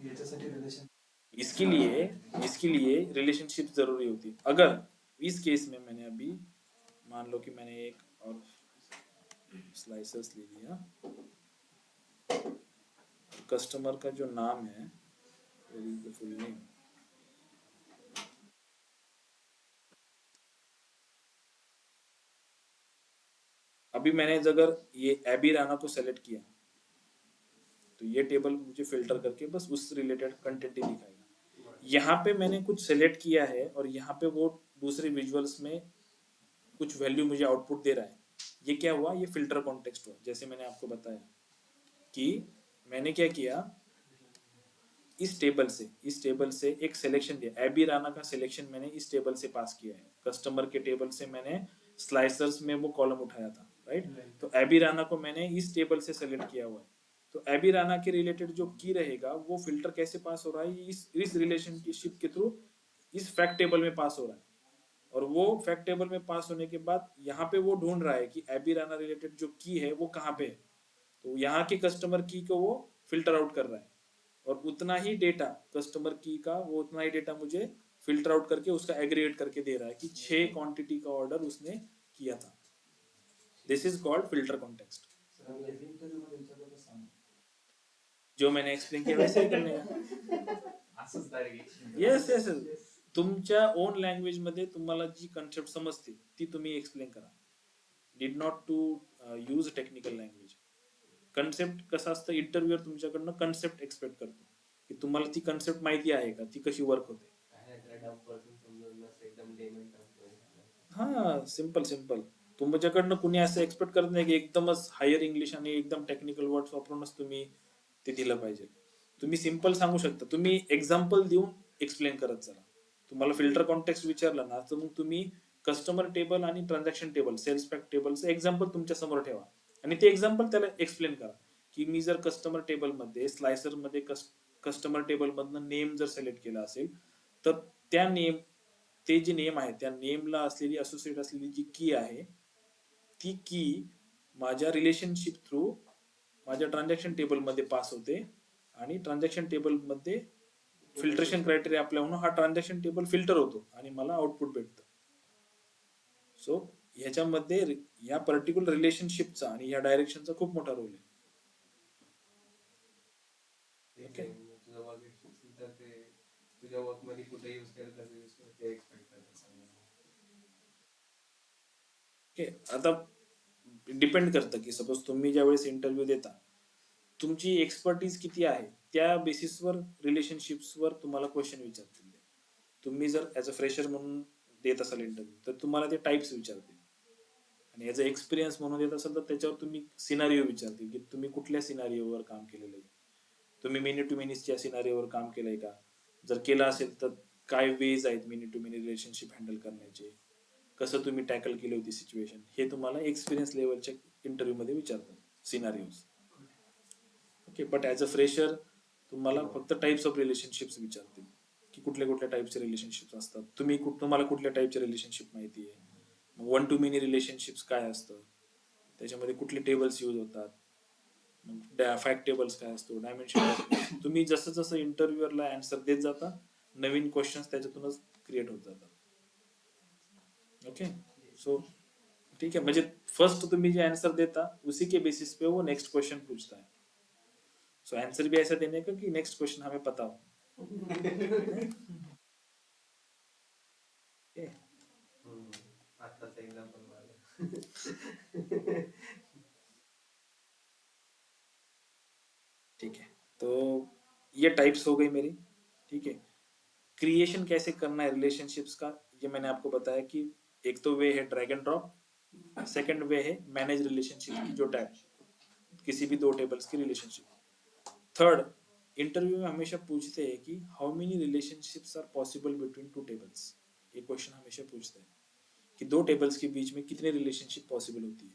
याच्यासाठी रिलेशन इसके लिए रिलेशनशिप जरूरी होती है। अगर इस केस में मैंने अभी मान लो कि मैंने एक और स्लाइसेस ले लिया, कस्टमर का जो नाम है, फुल नेम, अभी मैंने अगर ये एबी राना को सेलेक्ट किया तो ये टेबल मुझे फिल्टर करके बस उस रिलेटेड कंटेंट ही दिखाएगा। यहाँ पे मैंने कुछ सेलेक्ट किया है और यहाँ पे वो दूसरे विजुअल्स में कुछ वैल्यू मुझे आउटपुट दे रहा है। ये क्या हुआ? ये फिल्टर कॉन्टेक्स्ट हुआ। जैसे मैंने आपको बताया कि मैंने क्या किया, इस टेबल से एक सिलेक्शन दिया, एबी राना का सिलेक्शन मैंने इस टेबल से पास किया है। कस्टमर के टेबल से मैंने स्लाइसर्स में वो कॉलम उठाया था, राइट? तो एबी राना को मैंने इस टेबल से सेलेक्ट किया हुआ है। तो एबी राना के रिलेटेड जो की रहेगा वो फिल्टर कैसे पास हो रहा है? इस रिलेशनशिप के थ्रू इस फैक्ट टेबल में पास हो रहा है। और वो फैक्ट टेबल में पास होने के बाद यहाँ पे वो ढूंढ रहा है कि एबी राना रिलेटेड जो की है वो कहाँ पे है। तो यहाँ के कस्टमर की को वो फिल्टर आउट कर रहा है और उतना ही डेटा कस्टमर की का, वो उतना ही डेटा मुझे फिल्टर आउट करके उसका एग्रीगेट करके दे रहा है कि 6 क्वांटिटी का ऑर्डर उसने किया था। This is called filter context. जो मैंने एक्सप्लेन किया वैसे ही करने का। यस यस, तुमच्या ओन लँग्वेज मध्ये तुम्हाला जी कन्सेप्ट समजते ती तुम्ही एक्सप्लेन करा. Did not to use technical language. Concept कसं असतं, इंटरव्ह्यूअर तुमच्याकडनं कन्सेप्ट एक्सपेक्ट करतो की तुम्हाला ती कन्सेप्ट माहिती आहे का, ती कशी वर्क होते. हा, सिंपल सिंपल. तुमच्याकडनं कुणी असं एक्सपेक्ट करत नाही की एकदमच हायर इंग्लिश आणि एकदम टेक्निकल वर्ड्स वापरूनच तुम्ही ते दिलं पाहिजे. तुम्ही सिंपल सांगू शकता. तुम्ही एक्झाम्पल देऊन एक्सप्लेन करत चला. तुम्हाला फिल्टर कॉन्टेक्स्ट विचारलं ना, तर मग तुम्ही कस्टमर टेबल आणि ट्रान्झॅक्शन टेबल, सेल्स पॅक टेबलचं एक्झाम्पल तुमच्या समोर ठेवा आणि ते एक्झाम्पल त्याला एक्सप्लेन करा की मी जर कस्टमर टेबल मध्ये, स्लायसर मध्ये कस्टमर टेबल मधनं नेम जर सिलेक्ट केला असेल तर त्या नेम, ते जे नेम आहे त्या नेमला असलेली असोसिएट असलेली जी की आहे, ती की माझ्या रिलेशनशिप थ्रू माझ्या ट्रान्झॅक्शन टेबल मध्ये पास होते आणि ट्रान्झॅक्शन टेबल मध्ये फिल्ट्रेशन क्रायटेरिया अप्लाय होऊन हा ट्रान्झॅक्शन टेबल फिल्टर होतो आणि मला आउटपुट भेटतं. सो ह्याच्यामध्ये या पर्टिक्युलर रिलेशनशिपचा आणि या डायरेक्शनचा खूप मोठा रोल आहे. तुझ्या वर्क मध्ये कुठे यूज केलं, कसं यूज केलं ते एक्सपेक्ट करतात. ओके, आता डिपेंड करतं की सपोज तुम्ही ज्यावेळेस इंटरव्ह्यू देता, तुमची एक्सपर्टीज किती आहे त्या बेसिसवर, रिलेशनशिप्सवर तुम्हाला क्वेश्चन विचारतील. तुम्ही जर ॲज अ फ्रेशर म्हणून देत असाल इंटरव्ह्यू तर तुम्हाला ते टाईप्स विचारतील आणि ॲज अ एक्सपिरियन्स म्हणून देत असाल तर त्याच्यावर तुम्ही सिनारिओ विचारतील की तुम्ही कुठल्या सिनारिओवर काम केलेलं आहे, तुम्ही मेनी टू मेनीच्या सिनारिओवर काम केलंय का, जर केलं असेल तर काय वेज आहेत many to many relationship handle करण्याचे, कसं तुम्ही टॅकल केली होती सिच्युएशन, हे तुम्हाला एक्सपिरियन्स लेवलच्या इंटरव्ह्यू मध्ये विचारतात scenarios. Okay, but as a fresher तुम्हाला फक्त टाइप्स ऑफ रिलेशनशिप्स विचारतील की कुठल्या कुठल्या टाइपचे रिलेशनशिप्स असतात, तुम्हाला कुठल्या टाइपचे रिलेशनशिप माहिती आहे, मग 1 to many रिलेशनशिप्स काय असतं, त्याच्यामध्ये कुठले टेबल्स यूज होतात, मग फॅक्ट टेबल्स काय असतो, डायमेन्शन. तुम्ही जसं जसं इंटरव्ह्यूअरला आन्सर देत जाता नवीन क्वेश्चन्स त्याच्यातूनच क्रिएट होत जातात. ओके, सो ठीक है, म्हणजे फर्स्ट तुम्ही जे आंसर देता उसी के बेसिस पे वो नेक्स्ट क्वेश्चन पूछता है. सो आंसर भी ऐसा देने का कि नेक्स्ट क्वेश्चन हमें पता हो. Okay. आत्ताच एक्झाम्पल ठीक है, तो ये टाइप्स हो गई मेरी. ठीक है, क्रिएशन कैसे करना है रिलेशनशिप्स का, ये मैंने आपको बताया कि एक तो वे है ड्रैग एंड ड्रॉप, सेकंड वे है मैनेज रिलेशनशिप की जो टैब किसी भी दो टेबल्स की रिलेशनशिप. थर्ड, इंटरव्यू में हमेशा पूछते हैं कि how many relationships are possible between two tables. ये क्वेश्चन हमेशा पूछते हैं कि दो टेबल्स के बीच में कितने रिलेशनशिप पॉसिबल होती है.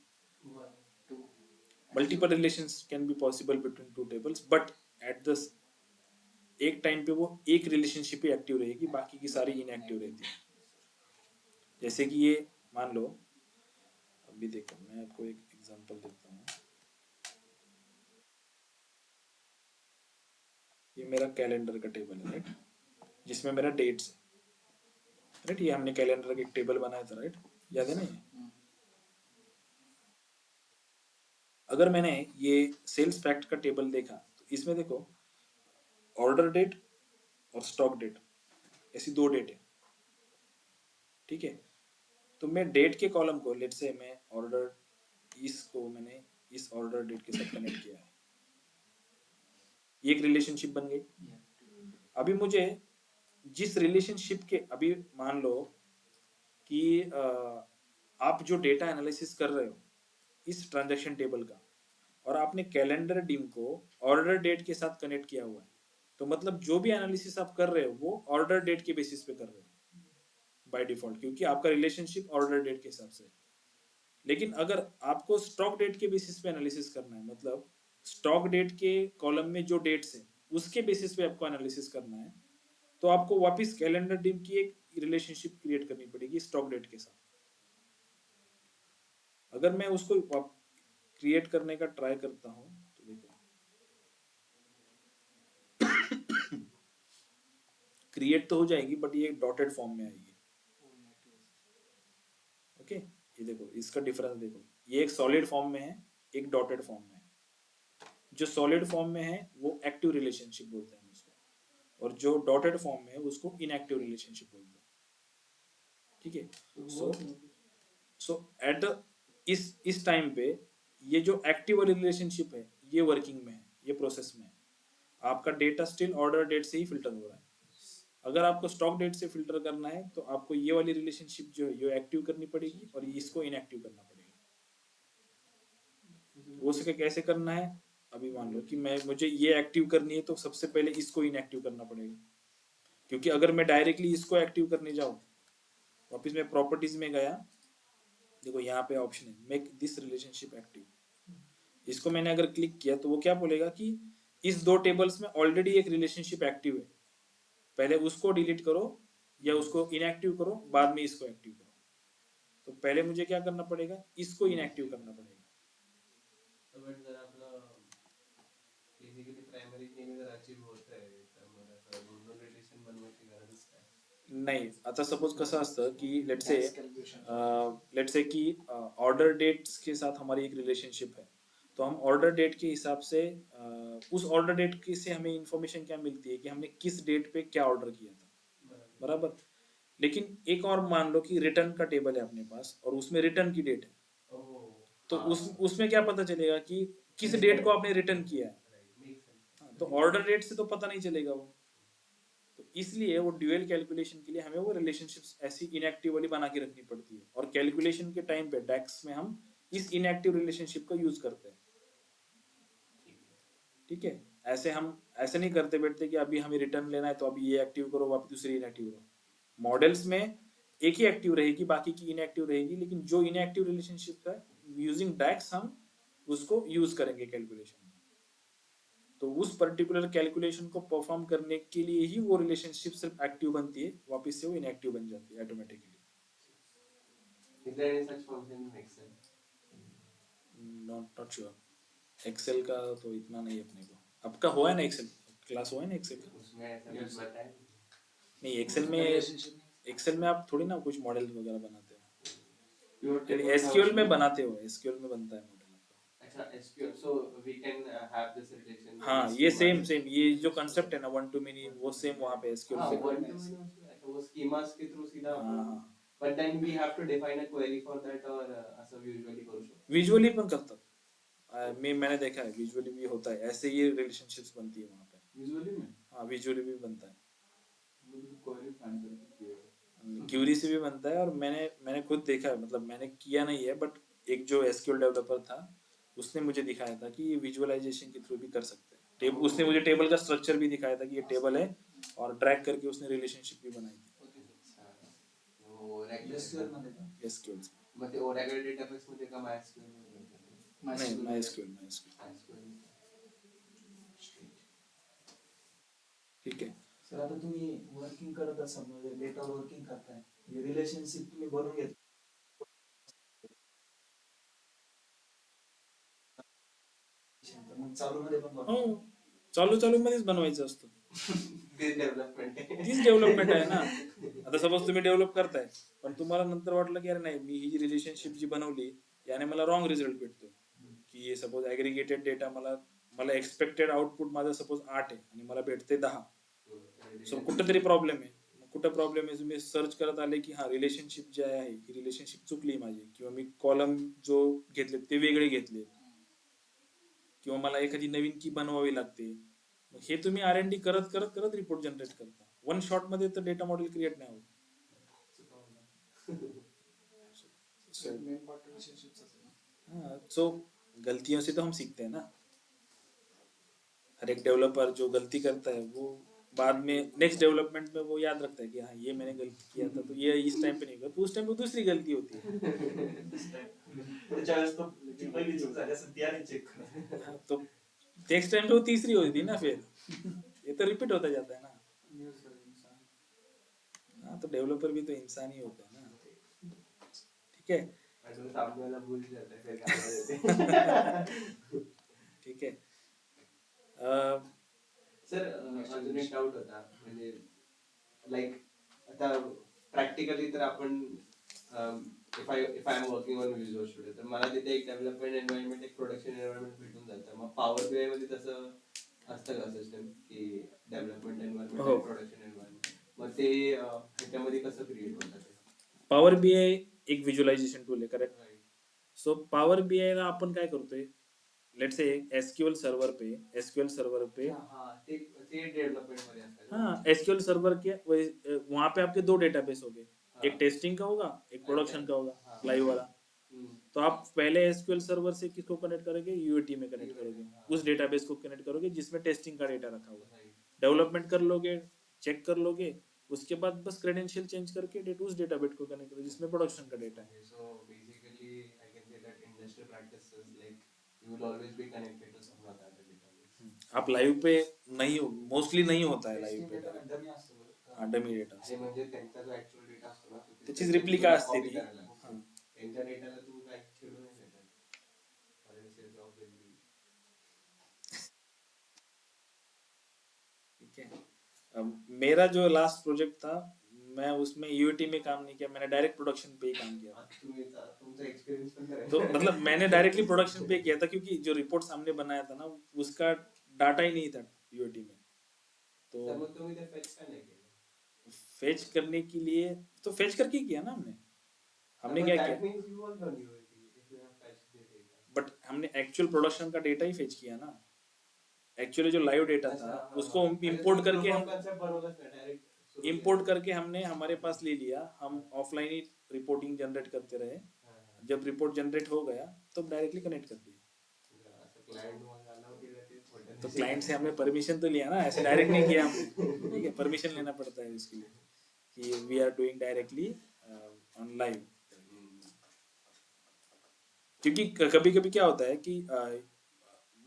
Multiple relations can be possible between two tables, but at the एक टाइम पे वो एक रिलेशनशिप ही एक्टिव रहेगी, बाकी की सारी इनएक्टिव रहती है. जैसे कि ये मान लो, अभी देखो मैं आपको एक एग्जांपल देता हूँ. ये मेरा कैलेंडर का टेबल है, राइट, जिसमें मेरा डेट्स है, राइट. ये हमने कैलेंडर का एक टेबल बनाया था, राइट, याद है ना ये. अगर मैंने ये सेल्स फैक्ट का टेबल देखा तो इसमें देखो ऑर्डर डेट और स्टॉक डेट, ऐसी दो डेट है. ठीक है, तो मैं डेट के कॉलम को लेट से मैं ऑर्डर इसको मैंने इस ऑर्डर डेट के साथ कनेक्ट किया है, ये एक रिलेशनशिप बन गई. अभी मुझे जिस रिलेशनशिप के, अभी मान लो कि आप जो डेटा एनालिसिस कर रहे हो इस ट्रांजैक्शन टेबल का, और आपने कैलेंडर डिम को ऑर्डर डेट के साथ कनेक्ट किया हुआ है, तो मतलब जो भी एनालिसिस आप कर रहे हो वो ऑर्डर डेट के बेसिस पे कर रहे हो बाय डिफॉल्ट, क्योंकि आपका रिलेशनशिप ऑर्डर डेट के हिसाब से है. लेकिन अगर आपको स्टॉक डेट के बेसिस पे एनालिसिस करना है, मतलब स्टॉक डेट के कॉलम में जो डेट्स है उसके बेसिस पे आपको एनालिसिस करना है, तो आपको वापस कैलेंडर डिम की एक रिलेशनशिप क्रिएट करनी पड़ेगी स्टॉक डेट के साथ. अगर मैं उसको क्रिएट करने का ट्राई करता हूं तो देखो क्रिएट तो हो जाएगी, बट ये डॉटेड फॉर्म में आएगी. ओके, ये देखो इसका डिफरेंस देखो, ये एक सॉलिड फॉर्म में है, एक डॉटेड फॉर्म में है. जो सॉलिड फॉर्म में है वो एक्टिव रिलेशनशिप बोलते हैं उसको, और जो डॉटेड फॉर्म में है उसको इनएक्टिव रिलेशनशिप बोलते हैं. ठीक है, सो एट द इस टाइम पे ये जो एक्टिव वाली रिलेशनशिप है ये वर्किंग में है, ये प्रोसेस में है. आपका डेटा स्टिल ऑर्डर डेट से ही फिल्टर हो रहा है. अगर आपको स्टॉक डेट से फिल्टर करना है तो आपको ये वाली रिलेशनशिप जो है ये एक्टिव करनी पड़ेगी और इसको इनएक्टिव करना पड़ेगा. वो उसके कैसे करना है, अभी मान लो कि मुझे ये एक्टिव करनी है तो सबसे पहले इसको इनएक्टिव करना पड़ेगा, क्योंकि अगर मैं डायरेक्टली इसको एक्टिव करने जाऊँ, वापस मैं प्रॉपर्टीज में गया, देखो यहाँ पे ऑप्शन है मेक दिस रिलेशनशिप एक्टिव. इसको मैंने अगर क्लिक किया तो वो क्या बोलेगा कि इस दो टेबल्स में ऑलरेडी एक रिलेशनशिप एक्टिव है, पहले उसको डिलीट करो या उसको इनएक्टिव करो, बाद में इसको एक्टिव करो. तो पहले मुझे क्या करना पड़ेगा, इसको इनएक्टिव करना पड़ेगा. बट जर आपलं बेसिकली प्रायमरी नेहमी जर अचीव होत आहे तर मग असं दोन रिलेशन बनवायची गरजच काय. नाही, आता सपोज कसं असतं की लेट्स से कि ऑर्डर डेट्स के साथ हमारी एक रिलेशनशिप है, तो हम ऑर्डर डेट के हिसाब से उस ऑर्डर डेट की से हमें इंफॉर्मेशन क्या मिलती है कि हमने किस डेट पे क्या ऑर्डर किया था, बराबर. लेकिन एक और मान लो कि रिटर्न का टेबल है अपने पास और उसमें रिटर्न की डेट है, तो उसमें क्या पता चलेगा कि किस डेट को आपने रिटर्न किया है. तो ऑर्डर डेट से तो पता नहीं चलेगा वो. तो इसलिए वो ड्यूअल कैलकुलेशन के लिए हमें वो रिलेशनशिप्स ऐसी इनएक्टिव वाली बना के रखनी पड़ती है, और कैलकुलेशन के टाइम पे डेक्स में हम इस इनएक्टिव रिलेशनशिप का यूज करते हैं. ठीक है, ऐसे हम ऐसे नहीं करते बैठते कि अभी हमें रिटर्न लेना है तो अभी ये एक्टिव करो वापस दूसरी इनएक्टिव करो। मॉडल्स में एक ही एक्टिव रहेगी, बाकी की इनएक्टिव रहेगी, लेकिन जो इनएक्टिव रिलेशनशिप है यूजिंग डैक्स हम उसको यूज करेंगे कैलकुलेशन में। तो उस पर्टिकुलर कैलकुलेशन को परफॉर्म करने के लिए ही वो रिलेशनशिप सिर्फ एक्टिव बनती है, वापस से वो इनएक्टिव बन जाती है automatically. Is there any such function in Excel? Not sure, Excel का तो इतना नहीं अपने को। आपका हुआ है ना एक्सेल क्लास, हुआ है ना एक्सेल का? उसमें ऐसा कुछ बताया नहीं, एक्सेल में आप थोड़ी ना कुछ मॉडल वगैरह बनाते हो, नहीं? एसक्यूएल में बनाते हो, एसक्यूएल में बनता है मॉडल आपका। अच्छा, SQL. So we can have this relation. हाँ, ये सेम ये जो कंसेप्ट है ना वन टू मेनी, वो सेम वहाँ पे एसक्यूएल हाँ, से। one to many उसमें अच्छा वो schemas के through सीधा हाँ अपन. हाँ, But then we have to define a query for that और असं usually करू शकतो. विजुअली पण करतात। मैंने देखा है विजुअली भी होता है, ऐसे ये रिलेशनशिप्स बनती है वहाँ पे। Usually में हाँ, विजुअली भी बनता है, query find करके किया. क्यूरी से भी बनता है, और मैंने खुद देखा है, मतलब मैंने किया नहीं है, बट एक जो एसक्यूएल डेवलपर था उसने मुझे दिखाया था कि ये विजुअलाइजेशन के थ्रू भी कर सकते हैं। उसने मुझे टेबल का स्ट्रक्चर भी दिखाया था कि ये टेबल है, और ड्रैग करके उसने रिलेशनशिप भी बनाई थी SQL मध्ये का? एसक्यूएल से। मग ते Oracle database मध्ये का MySQL मध्ये करतात? नहीं, मायस्क्यूएल। MySQL. ठीक है। सर आता तुम्ही वर्किंग करत असाल म्हणजे डेटा वर्किंग करताय, हे रिलेशनशिप तुम्ही बनवून घेत तर मग चालू मध्ये पण बनवा. हो, चालू मध्येच बनवायचं असतं, ते डेव्हलपमेंट आहे. तीच डेव्हलपमेंट आहे ना। आता सपोज तुम्ही डेव्हलप करताय, पण तुम्हाला नंतर वाटलं की अरे नाही, मी ही रिलेशनशिप जी बनवली याने मला रॉंग रिझल्ट भेटतोय, की सपोज ऍग्रिगेटेड डेटा मला एक्सपेक्टेड आउटपुट माझं सपोज 8 आहे आणि मला भेटते 10, सो कुठेतरी प्रॉब्लेम आहे। कुठं प्रॉब्लेम आहे, तुम्ही सर्च करत आले की हा रिलेशनशिप जे आहे ही रिलेशनशिप चुकली माझी, किंवा मी कॉलम जो घेतले ते वेगळे घेतले, किंवा मला एखादी नवीन की बनवावी लागते। मग हे तुम्ही R&D करत करत करत रिपोर्ट जनरेट करता, वन शॉट मध्ये तर डेटा मॉडेल क्रिएट नाही होत। मेन पार्ट रिलेशनशिप्स असेल ना. हाँ, सो गलतियों से तो हम सीखते हैं ना। हर एक डेवलपर जो गलती करता है वो बाद में नेक्स्ट डेवलपमेंट में वो याद रखता है कि हाँ ये मैंने गलती किया था, तो ये इस टाइम पे नहीं हुआ, तो उस टाइम पे दूसरी गलती होती है। त्याच्यावेळेस तो जी पहिली चूक झाली असेल ती आधी चेक करा. हाँ, तो नेक्स्ट टाइम पे वो तीसरी होती है ना, फिर ये तो रिपीट होता जाता है ना। हाँ, तो डेवलपर भी तो इंसान ही होता है ना। ठीक है, आणि सामने वाला भूल जाता है फिर गाना देते. ठीक है। सर अजून एक डाऊट होता, म्हणजे लाईक आता प्रॅक्टिकली तर आपण if I am working on visual studio, तर मला तिथे एक डेव्हलपमेंट एन्व्हायरमेंट, एक प्रोडक्शन एन्व्हायरमेंट भेटून जातं. मग पॉवर बीआय मध्ये तसं असतं का सिस्टम की डेव्हलपमेंट एन्व्हायरमेंट, प्रोडक्शन एन्व्हायरमेंट, मग ते ह्याच्यामध्ये कसं क्रिएट होतं ते? पॉवर बीआय एक विज्युअलायझेशन टूल आहे, करेक्ट? सो पॉवर बीआय ला आपण काय करतोय, लेट्स से एसक्यूएल सर्वर पे हाँ, ते डेव्हलपमेंट मध्ये असतं. हाँ, एसक्यूएल सर्वर के वहाँ पे आपके 2 डेटाबेस हो गए, एक टेस्टिंग का होगा, एक प्रोडक्शन का होगा, लाइव वाला। तो आप पहले एसक्यूएल सर्वर से किसको कनेक्ट करोगे, यूएटी में कनेक्ट करोगे, उस डेटाबेस को कनेक्ट करोगे जिसमें टेस्टिंग का डेटा रखा हुआ है, डेवलपमेंट कर लोगे, चेक कर लोगे, उसके बाद बस क्रेडेंशियल चेंज करके उस डेटाबेस को कनेक्ट करोगे जिसमें प्रोडक्शन का डेटा है। So basically, I can say that industry practices like you will always be connected to some other database. आप लाइव पे नहीं हो, मोस्टली नहीं होता है लाइव पे, डमी असतो बरं. हाँ, डमी डेटा आणि म्हणजे त्यांचा जो ऍक्च्युअल डेटा असतो ना, तो त्याचीच replica असते copy ती. करायला लागतो. हाँ. त्यांच्या डेटाला तू काय खेळू नाही शकत. Or else your job will be. ठीक है। मेरा जो लास्ट प्रोजेक्ट था, मैं उसमें यूएटी में काम नहीं किया, मैंने डायरेक्ट प्रोडक्शन पे ही काम किया। आज तुमचा एक्सपिरियन्स पण करायचा. तो मतलब मैंने डायरेक्टली प्रोडक्शन पे किया था, क्योंकि जो रिपोर्ट सामने बनाया था ना उसका डाटा ही नहीं था यूएटी में। तर तो मग तुम्ही ते फेच का नाही केलं? फेच करने के लिए तो फेच करके किया ना हमने क्या That किया, means you worked on UAT if you have fetched the data. But हमने एक्चुअल प्रोडक्शन का डेटा ही फेच किया ना। एक्चुअली जो लाइव डेटा था उसको इंपोर्ट करके हम concept बनवलंच नाही, direct सुरू इंपोर्ट केलं. करके हमने हमारे पास ले लिया, हम ऑफलाइन ही रिपोर्टिंग जनरेट करते रहे। हां. जब रिपोर्ट जनरेट हो गया तो डायरेक्टली कनेक्ट कर दिया। असं client मग allow केलं ते खोटं तो क्लाइंट से हमने परमिशन तो लिया ना, ऐसे डायरेक्ट नहीं किया हमने, ठीक है, परमिशन लेना पड़ता है उसके लिए कि we are doing directly on live. क्योंकि कभी कभी क्या होता है कि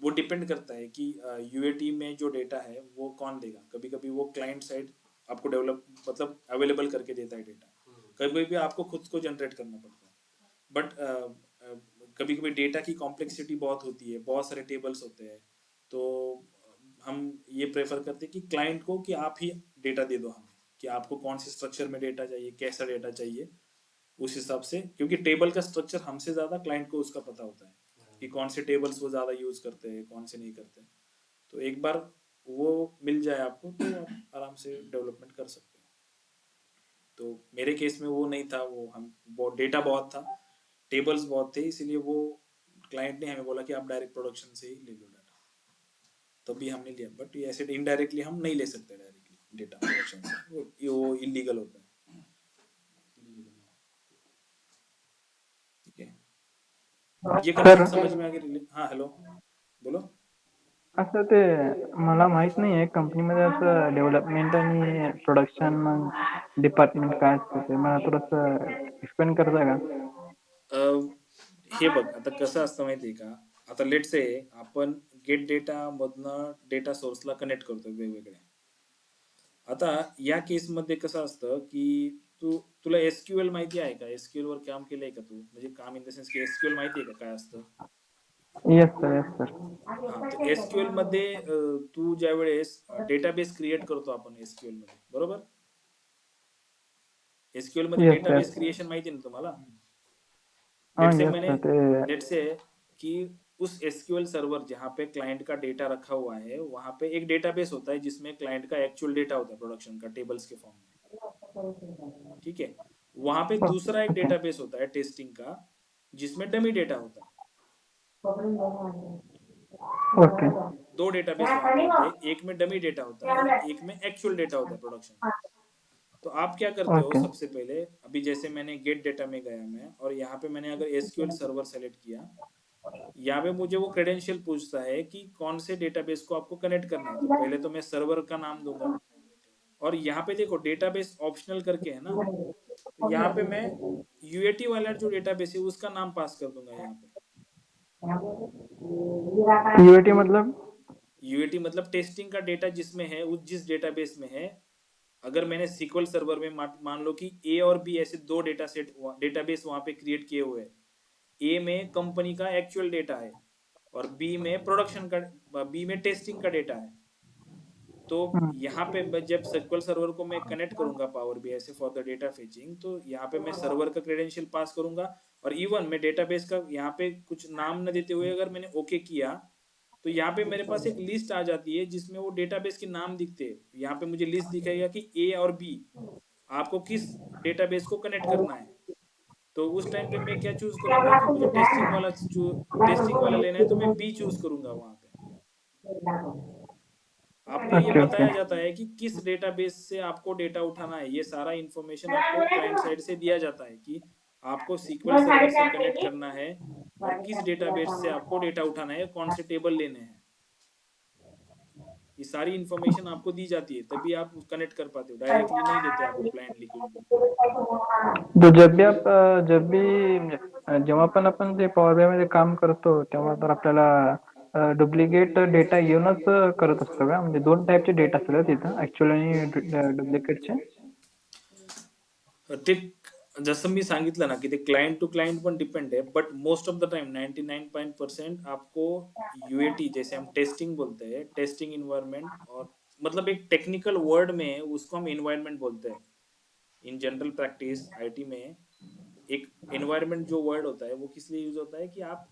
वो डिपेंड करता है कि यूएटी में जो डेटा है वो कौन देगा। कभी कभी वो क्लाइंट साइड आपको डेवलप मतलब अवेलेबल करके देता है डेटा, कभी कभी आपको खुद को जनरेट करना पड़ता है। बट कभी कभी डेटा की कॉम्प्लेक्सिटी बहुत होती है, बहुत सारे टेबल्स होते हैं, तो हम ये प्रेफर करते हैं कि क्लाइंट को कि आप ही डेटा दे दो हमें, कि आपको कौन से स्ट्रक्चर में डेटा चाहिए, कैसा डेटा चाहिए, उस हिसाब से। क्योंकि टेबल का स्ट्रक्चर हमसे ज़्यादा क्लाइंट को उसका पता होता है कि कौन से टेबल्स वो ज़्यादा यूज़ करते हैं, कौन से नहीं करते। तो एक बार वो मिल जाए आपको तो आप आराम से डेवलपमेंट कर सकते हैं। तो मेरे केस में वो नहीं था, वो हम बहुत डेटा बहुत था, टेबल्स बहुत थे, इसीलिए वो क्लाइंट ने हमें बोला कि आप डायरेक्ट प्रोडक्शन से ही ले लो डाटा, तभी हमने लिया। बट ये ऐसे इनडायरेक्टली हम नहीं ले सकते डायरेक्टली डेटा प्रोडक्शन से, वो इलीगल होता है। ठीक है, ये सर कंसेप्ट समझ में आ गया? हाँ हेलो, बोलो। असं ते मला माहित नाही आहे कंपनीमध्ये असं डेव्हलपमेंट आणि प्रोडक्शन डिपार्टमेंट काय असतं ते मला थोडंसं एक्सप्लेन करता का? हे बघ, आता कसं असतं माहितीये का, आता लेट से आपण गेट डेटा मधनं डेटा सोर्सला कनेक्ट करतो वेगवेगळ्या। आता या केसमध्ये कसं असतं की तुला एसक्यूएल माहिती आहे का? एसक्यूएल वर काम केलंय का तू? म्हणजे काम इन द सेन्स की एसक्यूएल माहिती आहे का काय असतं? Yes sir, yes sir. हा, तर एसक्यूएल मध्ये तू ज्या वेळेस डेटाबेस क्रिएट करतो आपण एसक्यूएल मध्ये, बरोबर? एसक्यूएल मध्ये येस डेटाबेस येस. क्रिएशन माहिती है ना तुम्हाला? हाँ लेट से येस मैंने सर ते लेट से कि उस एसक्यूएल सर्वर जहाँ पे क्लाइंट का डेटा रखा हुआ है, वहां पे एक डेटाबेस होता है जिसमें क्लाइंट का एक्चुअल डेटा होता है प्रोडक्शन का, टेबल्स के फॉर्म में। ठीक है, वहां पे दूसरा एक ओके डेटाबेस होता है टेस्टिंग का, जिसमें डमी डेटा होता है। ओके दो डेटाबेस वहां पे होते हैं, एक में डमी डेटा होता है, एक में एक्चुअल डेटा होता है प्रोडक्शन का। तो आप क्या करते हो, ओके सबसे पहले अभी जैसे मैंने गेट डेटा में गया मैं, और यहाँ पे मैंने अगर एसक्यूएल सर्वर सेलेक्ट किया, यहाँ पे मुझे वो क्रेडेंशियल पूछता है कि कौन से डेटाबेस को आपको कनेक्ट करना है। तो पहले तो मैं सर्वर का नाम दूंगा, और यहाँ पे देखो डेटाबेस ऑप्शनल करके है ना, तो यहाँ पे मैं यूएटी वाला जो डेटाबेस है उसका नाम पास कर दूंगा यहाँ पे। यूएटी मतलब? यूएटी मतलब टेस्टिंग का डेटा जिसमें है, उस जिस डेटाबेस में है। अगर मैंने सीक्वल सर्वर में मान लो कि ए और बी ऐसे दो डेटाबेस वहां पे क्रिएट किए हुए हैं। ए में कंपनी का एक्चुअल डेटा है, और बी में प्रोडक्शन का, बी में टेस्टिंग का डेटा है। तो यहाँ पे जब SQL सर्वर को मैं कनेक्ट करूंगा पावर बीआई से फॉर द डेटा फेचिंग, तो यहाँ पे मैं सर्वर का क्रेडेंशियल पास करूंगा, और इवन मैं डेटाबेस का यहाँ पे कुछ नाम न देते हुए अगर मैंने ओके किया, तो यहाँ पे मेरे पास एक लिस्ट आ जाती है जिसमें वो डेटाबेस के नाम दिखते हैं। यहाँ पे मुझे लिस्ट दिखाएगा कि ए और बी आपको किस डेटाबेस को कनेक्ट करना है। तो उस टाइम पे मैं क्या चूज करूंगा कि मुझे टेस्टिंग वाला लेना है, तो मैं बी चूज करूंगा वहां पे। आपको ये ओके ओके बताया जाता है कि किस डेटाबेस से आपको डेटा उठाना है, ये सारा इंफॉर्मेशन आपको क्लाइंट साइड से दिया जाता है कि आपको सीक्वल सर्वर से कनेक्ट करना है, और किस डेटाबेस से आपको डेटा उठाना है, कौन से टेबल लेने हैं। ये सारी इंफॉर्मेशन आपको दी जाती है, तभी आप कनेक्ट कर पाते हो, डायरेक्टली नहीं देते आपको ब्लाइंडली कुछ भी। तो जब भी जेव्हा पण आपण ते पॉवर बीआय मध्ये काम करतो तेव्हा तर आपल्याला डुप्लिकेट डेटा येऊनच करत असतो का? म्हणजे दोन टाईपचे डेटा असतात का तिथं, ऍक्च्युअल आणि डुप्लिकेटचे? ते जसं मी सांगितलं ना की ते क्लाइंट टू क्लाइंट पण डिपेंड है, but most of the time 99% आपको यूएटी, जैसे हम टेस्टिंग बोलते हैं, टेस्टिंग इन्वायरमेंट, और मतलब एक टेक्निकल वर्ड में उसको हम इन्वायरमेंट बोलते हैं। इन जनरल प्रैक्टिस आईटी में एक एनवायरनमेंट जो वर्ड होता है वो किस लिए यूज होता है कि आप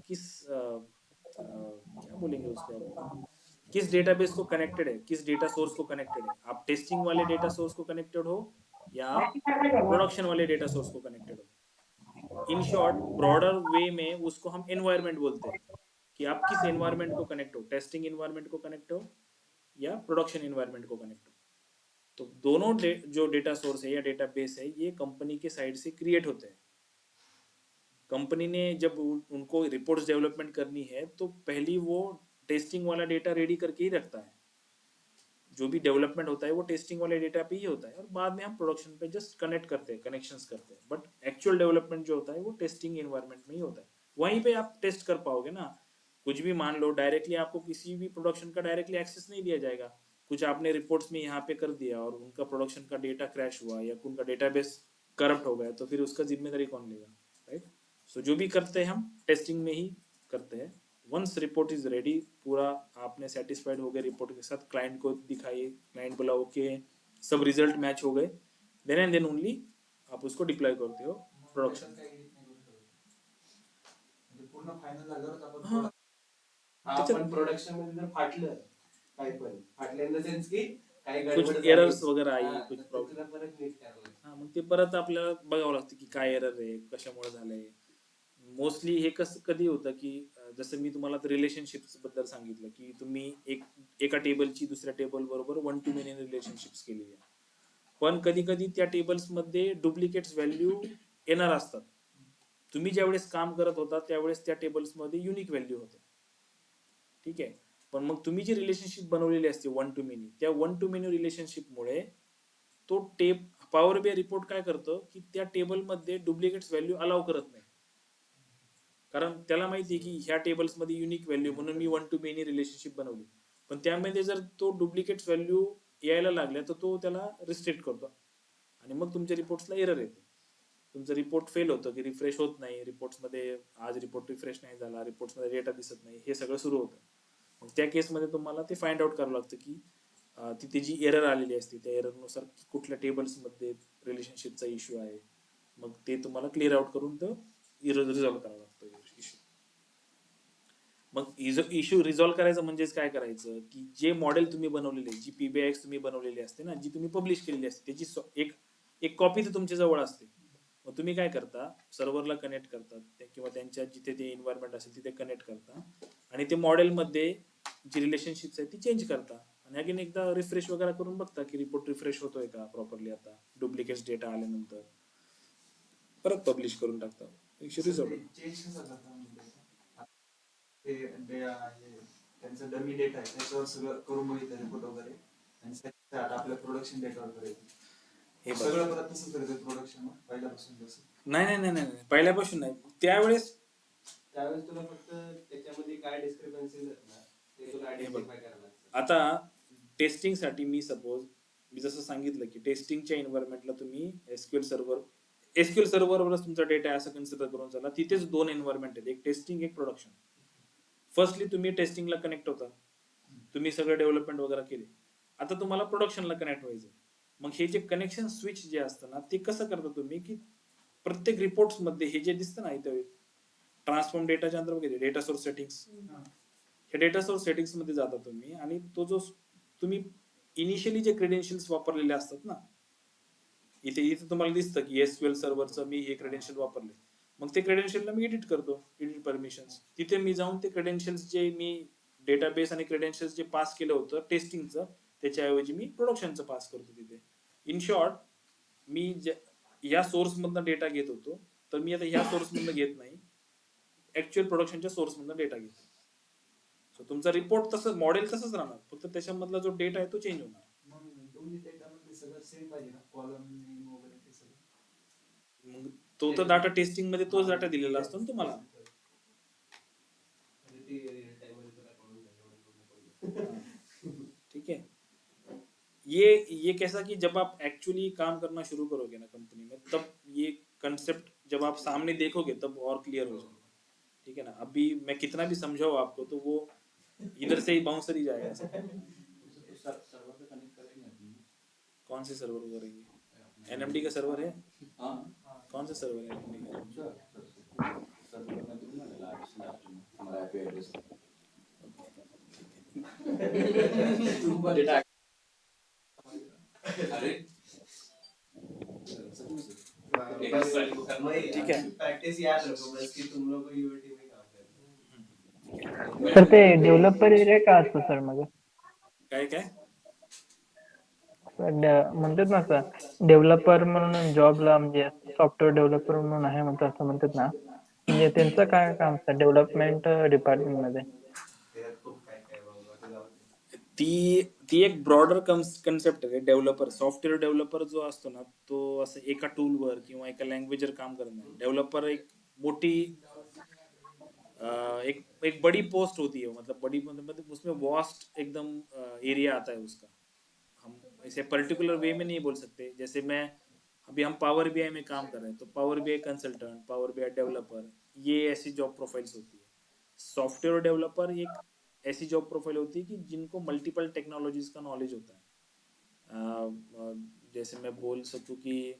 क्या बोलेंगे उसको, आप किस डेटाबेस को कनेक्टेड है, किस डेटा सोर्स को कनेक्टेड है। आप टेस्टिंग वाले डेटा सोर्स को कनेक्टेड हो, या आप प्रोडक्शन वाले डेटा सोर्स को कनेक्टेड हो। इन शॉर्ट ब्रॉडर वे में उसको हम एनवायरनमेंट बोलते हैं कि आप किस एनवायरनमेंट को कनेक्ट हो, टेस्टिंग एनवायरनमेंट को कनेक्ट हो या प्रोडक्शन एनवायरनमेंट को कनेक्ट हो। तो दोनों जो डेटा सोर्स है या डेटा बेस है, ये कंपनी के साइड से क्रिएट होते हैं। कंपनी ने जब उनको रिपोर्ट्स डेवलपमेंट करनी है, तो पहली वो टेस्टिंग वाला डेटा रेडी करके ही रखता है। जो भी डेवलपमेंट होता है वो टेस्टिंग वाले डेटा पे ही होता है और बाद में हम प्रोडक्शन पे जस्ट कनेक्ट करते हैं, कनेक्शंस करते हैं। बट एक्चुअल डेवलपमेंट जो होता है वो टेस्टिंग एनवायरनमेंट में ही होता है। वहीं पे आप टेस्ट कर पाओगे ना। कुछ भी मान लो, डायरेक्टली आपको किसी भी प्रोडक्शन का डायरेक्टली एक्सेस नहीं दिया जाएगा। कुछ आपने रिपोर्ट्स में यहाँ पे कर दिया और उनका प्रोडक्शन का डेटा क्रैश हुआ या उनका डेटाबेस करप्ट हो गया, तो फिर उसका जिम्मेदारी कौन लेगा, राइट? सो जो भी करते हैं हम टेस्टिंग में ही करते हैं। वंस रिपोर्ट इज रेडी, पूरा आपने सेटिस्फाइड हो गए रिपोर्ट के साथ, क्लाइंट को दिखाइए, क्लाइंट बोला ओके, सब रिजल्ट मैच हो गए, देन एंड देन ओनली आप उसको डिप्लॉय करते हो प्रोडक्शन। काही edit नाही करू शकत. म्हणजे पूर्ण फायनल झाल्यावरच आपण हा. हा, त्याच्यात- पण प्रोडक्शन मध्ये जर फाटलं काही पण फाटलं इन द सेन्स की काही कुछ गडबड झाली, एरर्स वगैरे आई, हा, कुछ तर प्रॉब्लेम, तुला परत नीट करावं लागतं. हा, मग ते परत आपल्याला बघावं लागतं की काय एरर आहे, कशामुळे झालंय. मोस्टली हे कसं कधी होतं की जसं मी तुम्हाला रिलेशनशिप्स बद्दल सांगितलं की तुम्ही एका टेबलची दुसऱ्या टेबल बरोबर 1 to many रिलेशनशिप्स केलेली आहे. पण कधी कधी त्या टेबल्स मध्ये डुप्लिकेट्स व्हॅल्यू येणार असतात. तुम्ही ज्यावेळेस काम करत होता त्यावेळेस त्या टेबल्स मध्ये युनिक व्हॅल्यू होते, ठीक आहे. पण मग तुम्ही जी रिलेशनशिप बनवलेली असते 1 to many, त्या 1 to many रिलेशनशिपमुळे तो पॉवर बी रिपोर्ट काय करतो की त्या टेबल मध्ये डुप्लिकेट्स व्हॅल्यू अलाव करत नाही. कारण त्याला माहिती आहे की ह्या टेबल्स मध्ये युनिक व्हॅल्यू म्हणून मी 1 to many रिलेशनशिप बनवली. पण त्यामध्ये जर तो डुप्लिकेट्स व्हॅल्यू यायला लागल्या तर तो त्याला रिस्ट्रिक्ट करतो आणि मग तुमच्या रिपोर्ट्सला एरर येते. तुमचं रिपोर्ट फेल होतं की रिफ्रेश होत नाही, रिपोर्ट्स मध्ये आज रिपोर्ट रिफ्रेश नाही झाला, रिपोर्ट्स मध्ये डेटा दिसत नाही, हे सगळं सुरू होतं. मग त्या केसमध्ये तुम्हाला ते फाइंड आउट करावं लागतं की तिथे जी एरर आलेली असते त्या एररनुसार कुठल्या टेबल्स मध्ये रिलेशनशिपचा इश्यू आहे, मग ते तुम्हाला क्लिअर आउट करून तो रिझॉल्व्ह करावा लागतो इश्यू. मग इश्यू रिझॉल्व्ह करायचं म्हणजेच काय करायचं की जे मॉडेल तुम्ही बनवलेले, जी पीबीआयएक्स तुम्ही बनवलेली असते ना, जी तुम्ही पब्लिश केलेली असते, त्याची एक कॉपी तर तुमच्या जवळ असते. मग तुम्ही काय करता, सर्व्हरला कनेक्ट करतात किंवा त्यांच्या जिथे ते एन्व्हायरमेंट असेल तिथे कनेक्ट करता आणि ते मॉडेलमध्ये जी रिलेशनशिप्स आहे ती चेंज करता आणि अगेन एकदा रिफ्रेश वगैरे करून बघता की रिपोर्ट रिफ्रेश होतोय का प्रॉपरली. आता डुप्लिकेट्स डेटा आल्यानंतर परत पब्लिश करून टाकता. Issue resolve. चेंज कसं करता म्हणजे हे त्यांचा डमी डेटा आहे त्याच्यावर सगळं करून बघितलं रिपोर्ट वगैरे आणि त्याच्यात आपल्या प्रोडक्शन डेटावर करायचं. हे बघा. सगळं परत तसंच करायचं प्रोडक्शन पहिल्यापासून जसं. नाही, पहिल्यापासून नाही. त्यावेळेस तुला फक्त त्याच्यामध्ये काय डिस्क्रिपन्सीज आहेत ना ते तुला आयडेंटिफाय करायला लागतं. आता टेस्टिंगसाठी मी जसं सांगितलं की टेस्टिंगच्या एन्व्हायरमेंटला तुम्ही एसक्यूएल सर्व्हरवरच तुमचा डेटा असं कन्सिडर करून चला. तिथेच 2 एन्व्हायरमेंट आहेत, एक टेस्टिंग एक प्रोडक्शन. फर्स्टली तुम्ही टेस्टिंगला कनेक्ट होता, तुम्ही सगळं डेव्हलपमेंट वगैरे केले. आता तुम्हाला प्रोडक्शनला कनेक्ट व्हायचं. मग हे जे कनेक्शन स्विच जे असतं ना ते कसं करता तुम्ही की प्रत्येक रिपोर्ट्स मध्ये हे जे दिसतं ना इथं ट्रान्सफॉर्म डेटाच्या अंदर वगैरे डेटा सोर्स सेटिंग्स, हे डेटा सोर्स सेटिंग्स मध्ये जाता तुम्ही आणि तो जो तुम्ही इनिशियली जे क्रेडेन्शियल्स वापरलेले असतात ना, इथे तुम्हाला दिसतं की एसक्यूएल सर्व्हरचं मी हे क्रेडेन्शियल वापरले. मग ते क्रेडेन्शियलला मी एडिट करतो, एडिट परमिशन्स. तिथे मी जाऊन ते क्रेडेन्शियल्स जे मी डेटाबेस आणि क्रेडेन्शियल्स जे पास केलं होतं टेस्टिंगचं त्याच्याऐवजी मी प्रोडक्शनचं पास करतो तिथे. इन शॉर्ट मी या सोर्स मधनं डेटा घेत होतो तर मी आता ह्या सोर्स मधनं घेत नाही, ऍक्च्युअल प्रोडक्शनच्या सोर्स मधनं डेटा घेतो. सो तुमचा रिपोर्ट तसं मॉडेल तसंच राहणार, फक्त त्याच्यामधला जो डेटा आहे तो चेंज होणार. मग दोन्ही डेटामध्ये सगळं सेम पाहिजे ना, कॉलम नेम वगैरे ते सगळं. मग तो तर डाटा टेस्टिंग मध्ये तोच डाटा दिलेला असतो ना तुम्हाला. म्हणजे ते real time मध्ये तुला कळून जाईल एवढं पूर्ण कळून. ठीक है. ये कैसा कि जब आप एक्चुअली काम करना शुरू करोगे ना कंपनी में, तब ये कंसेप्ट जब आप सामने देखोगे तब और क्लियर हो जाएगा. ठीक है ना. अभी मैं कितना भी समझाऊं आपको तो वो इधर से ही बाउंसर ही जाएगा. सर्वर पे कनेक्ट करेंगे अपनी. कौन से सर्वर करेंगे? एनएमडी का सर्वर है? कौन सा सर्वर है एनएमडी का? सर्वर में दूंगा ना लास्ट में हमारा आईपी एड्रेस. डेटा अरे ठीक है. प्रैक्टिस याद रखो बस कि तुम लोग को यूएटी में काम करना है. सर ते डेव्हलपर एरिया का असतो सर मग? काय म्हणतात ना सर डेव्हलपर म्हणून जॉबला म्हणजे सॉफ्टवेअर डेव्हलपर म्हणून आहे म्हणतात असं म्हणतात ना, म्हणजे त्यांचं काय काम असतं डेव्हलपमेंट डिपार्टमेंट मध्ये? त्यात खूप काय ती एक ब्रॉडर कन्सेप्ट आहे डेव्हलपर सॉफ्टवेअर डेव्हलपर जो असतो ना तो असं एका टूलवर किंवा एका लँग्वेजवर काम करत नाही डेव्हलपर एक मोठी एक एक बड़ी पोस्ट होती है मतलब बड़ी मतलब उसमें वास्ट एकदम एरिया आता है उसका हम इसे पर्टिकुलर वे में नहीं बोल सकते जैसे मैं अभी हम पावर बीआई में काम कर रहे हैं तो power BI consultant power BI developer ये ऐसी जॉब प्रोफाइल्स होती है सॉफ्टवेयर डेवलपर एक ऐसी जॉब प्रोफाइल होती है कि जिनको मल्टीपल टेक्नोलॉजीज का नॉलेज होता है जैसे मैं बोल सकूं कि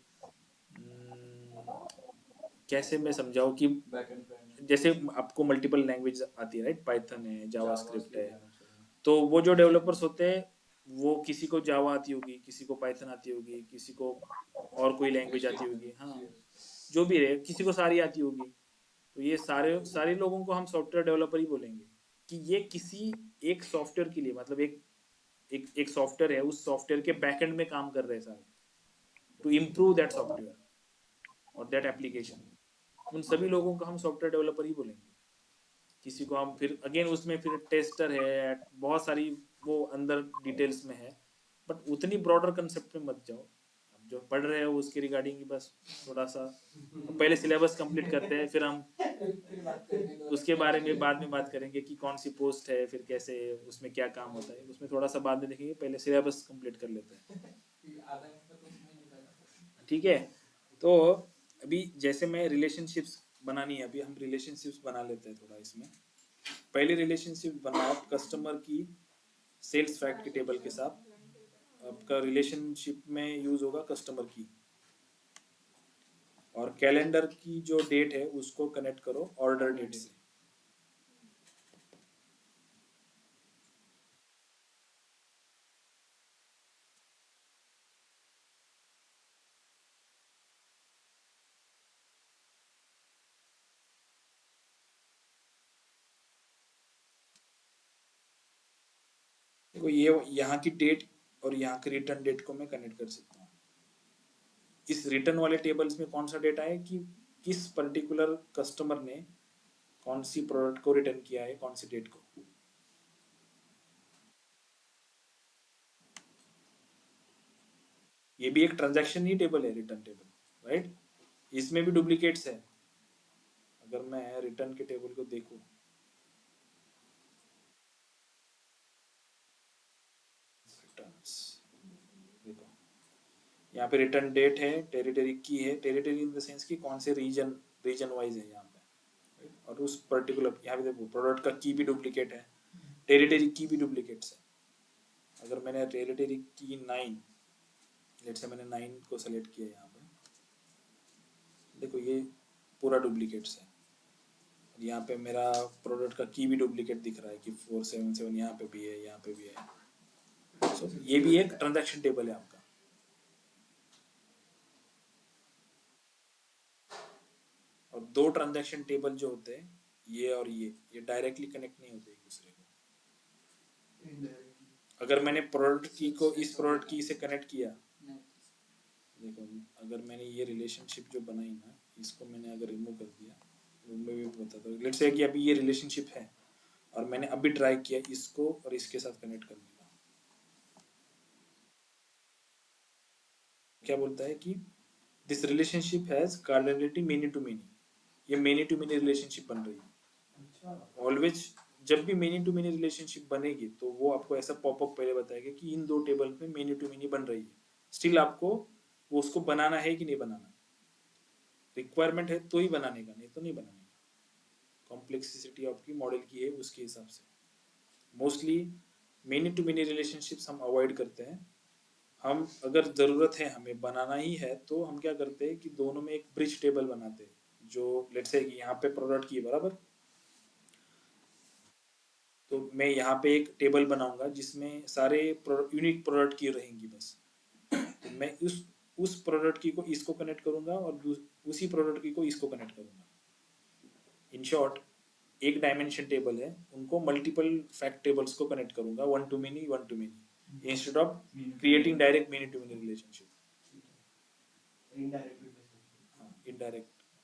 कैसे मैं समझाऊं कि बैकएंड पे जैसे आपको मल्टीपल लैंग्वेज आती है राइट पाइथन है जावास्क्रिप्ट है तो वो जो डेवलपर्स होते हैं वो किसी को जावा आती होगी किसी को पाइथन आती होगी किसी को और कोई लैंग्वेज आती होगी हाँ जो भी है किसी को सारी आती होगी तो ये सारे सारे लोगों को हम सॉफ्टवेयर डेवलपर ही बोलेंगे कि ये किसी एक सॉफ्टवेयर के लिए मतलब एक सॉफ्टवेयर है उस सॉफ्टवेयर के बैकएंड में काम कर रहे हैं सारे टू इम्प्रूव दैट सॉफ्टवेयर और दैट एप्लीकेशन उन सभी लोगों को हम सॉफ्टवेयर डेवलपर ही बोलेंगे किसी को हम फिर अगेन उसमें फिर टेस्टर है बहुत सारी वो अंदर डिटेल्स में है बट उतनी ब्रॉडर कंसेप्ट में मत जाओ अब जो पढ़ रहे हो उसके रिगार्डिंग बस थोड़ा सा पहले सिलेबस कंप्लीट करते हैं फिर हम उसके बारे में बाद में बात करेंगे कि कौन सी पोस्ट है फिर कैसे उसमें क्या काम होता है उसमें थोड़ा सा बाद में देखेंगे पहले सिलेबस कंप्लीट कर लेते हैं ठीक है तो अभी जैसे मैं रिलेशनशिप्स बनानी है अभी हम रिलेशनशिप्स बना लेते हैं थोड़ा इसमें पहले रिलेशनशिप बनाओ कस्टमर की सेल्स फैक्ट की टेबल के साथ आपका रिलेशनशिप में यूज होगा कस्टमर की और कैलेंडर की जो डेट है उसको कनेक्ट करो ऑर्डर डेट से देखो ये यहाँ की डेट और यहाँ की रिटर्न डेट को मैं कनेक्ट कर सकता हूँ इस रिटर्न वाले टेबल्स में कौन सा डेटा है कि किस पर्टिकुलर कस्टमर ने कौन सी प्रोडक्ट को रिटर्न किया है कौन सी डेट को ये भी एक ट्रांजैक्शन ही टेबल है रिटर्न टेबल राइट इसमें भी डुप्लीकेट्स है अगर मैं रिटर्न के टेबल को देखूं रिटर्न्स देखो यहाँ पे रिटर्न डेट है टेरिटरी की है टेरिटरी इन द सेंस कि कौन से रीजन वाइज है यहाँ पे और उस पर्टिकुलर यहाँ पे देखो प्रोडक्ट का की भी डुप्लीकेट है टेरिटरी की भी डुप्लीकेट्स है अगर मैंने टेरिटरी की 9 लेट से मैंने 9 को सेलेक्ट किया यहाँ पे देखो ये पूरा डुप्लीकेट्स है यहाँ पे मेरा प्रोडक्ट का की भी डुप्लीकेट दिख रहा है कि 477 यहाँ पे भी है यहाँ पे भी है so, ये भी एक ट्रांजैक्शन टेबल है आपका और दो ट्रांजैक्शन टेबल जो होते हैं ये और ये डायरेक्टली कनेक्ट नहीं होते एक दूसरे को अगर मैंने प्रोडक्ट की को इस प्रोडक्ट की से कनेक्ट किया देखो अगर मैंने ये रिलेशनशिप जो बनाई ना इसको मैंने अगर रिमूव कर दिया वो मैं भी बताता हूँ लेट्स से कि अभी ये रिलेशनशिप है और मैंने अभी ट्राई किया इसको और इसके साथ कनेक्ट करने का क्या बोलता है कि this relationship has cardinality many to many ये मेनी टू मेनी रिलेशनशिप बन रही है ऑलवेज जब भी मेनी टू मेनी रिलेशनशिप बनेगी तो वो आपको ऐसा पॉपअप पहले बताएगा कि इन दो टेबल में मेनी टू मेनी बन रही है स्टिल आपको वो उसको बनाना है कि नहीं बनाना रिक्वायरमेंट है तो ही बनाने का नहीं तो नहीं बनाने का कॉम्प्लेक्सिटी आपकी मॉडल की है उसके हिसाब से mostly many to many relationships हम अवॉइड करते हैं हम अगर ज़रूरत है हमें बनाना ही है तो हम क्या करते हैं कि दोनों में एक ब्रिज टेबल बनाते हैं जो लेट्स से कि यहाँ पे प्रोडक्ट की है बराबर तो मैं यहाँ पे एक टेबल बनाऊंगा जिसमें सारे यूनिक प्रोडक्ट की रहेंगी बस तो मैं उस प्रोडक्ट की को इसको कनेक्ट करूंगा और उसी प्रोडक्ट की को इसको कनेक्ट करूंगा इन शॉर्ट एक डायमेंशन टेबल है उनको मल्टीपल फैक्ट टेबल्स को कनेक्ट करूंगा one to many instead of creating direct many to many relationship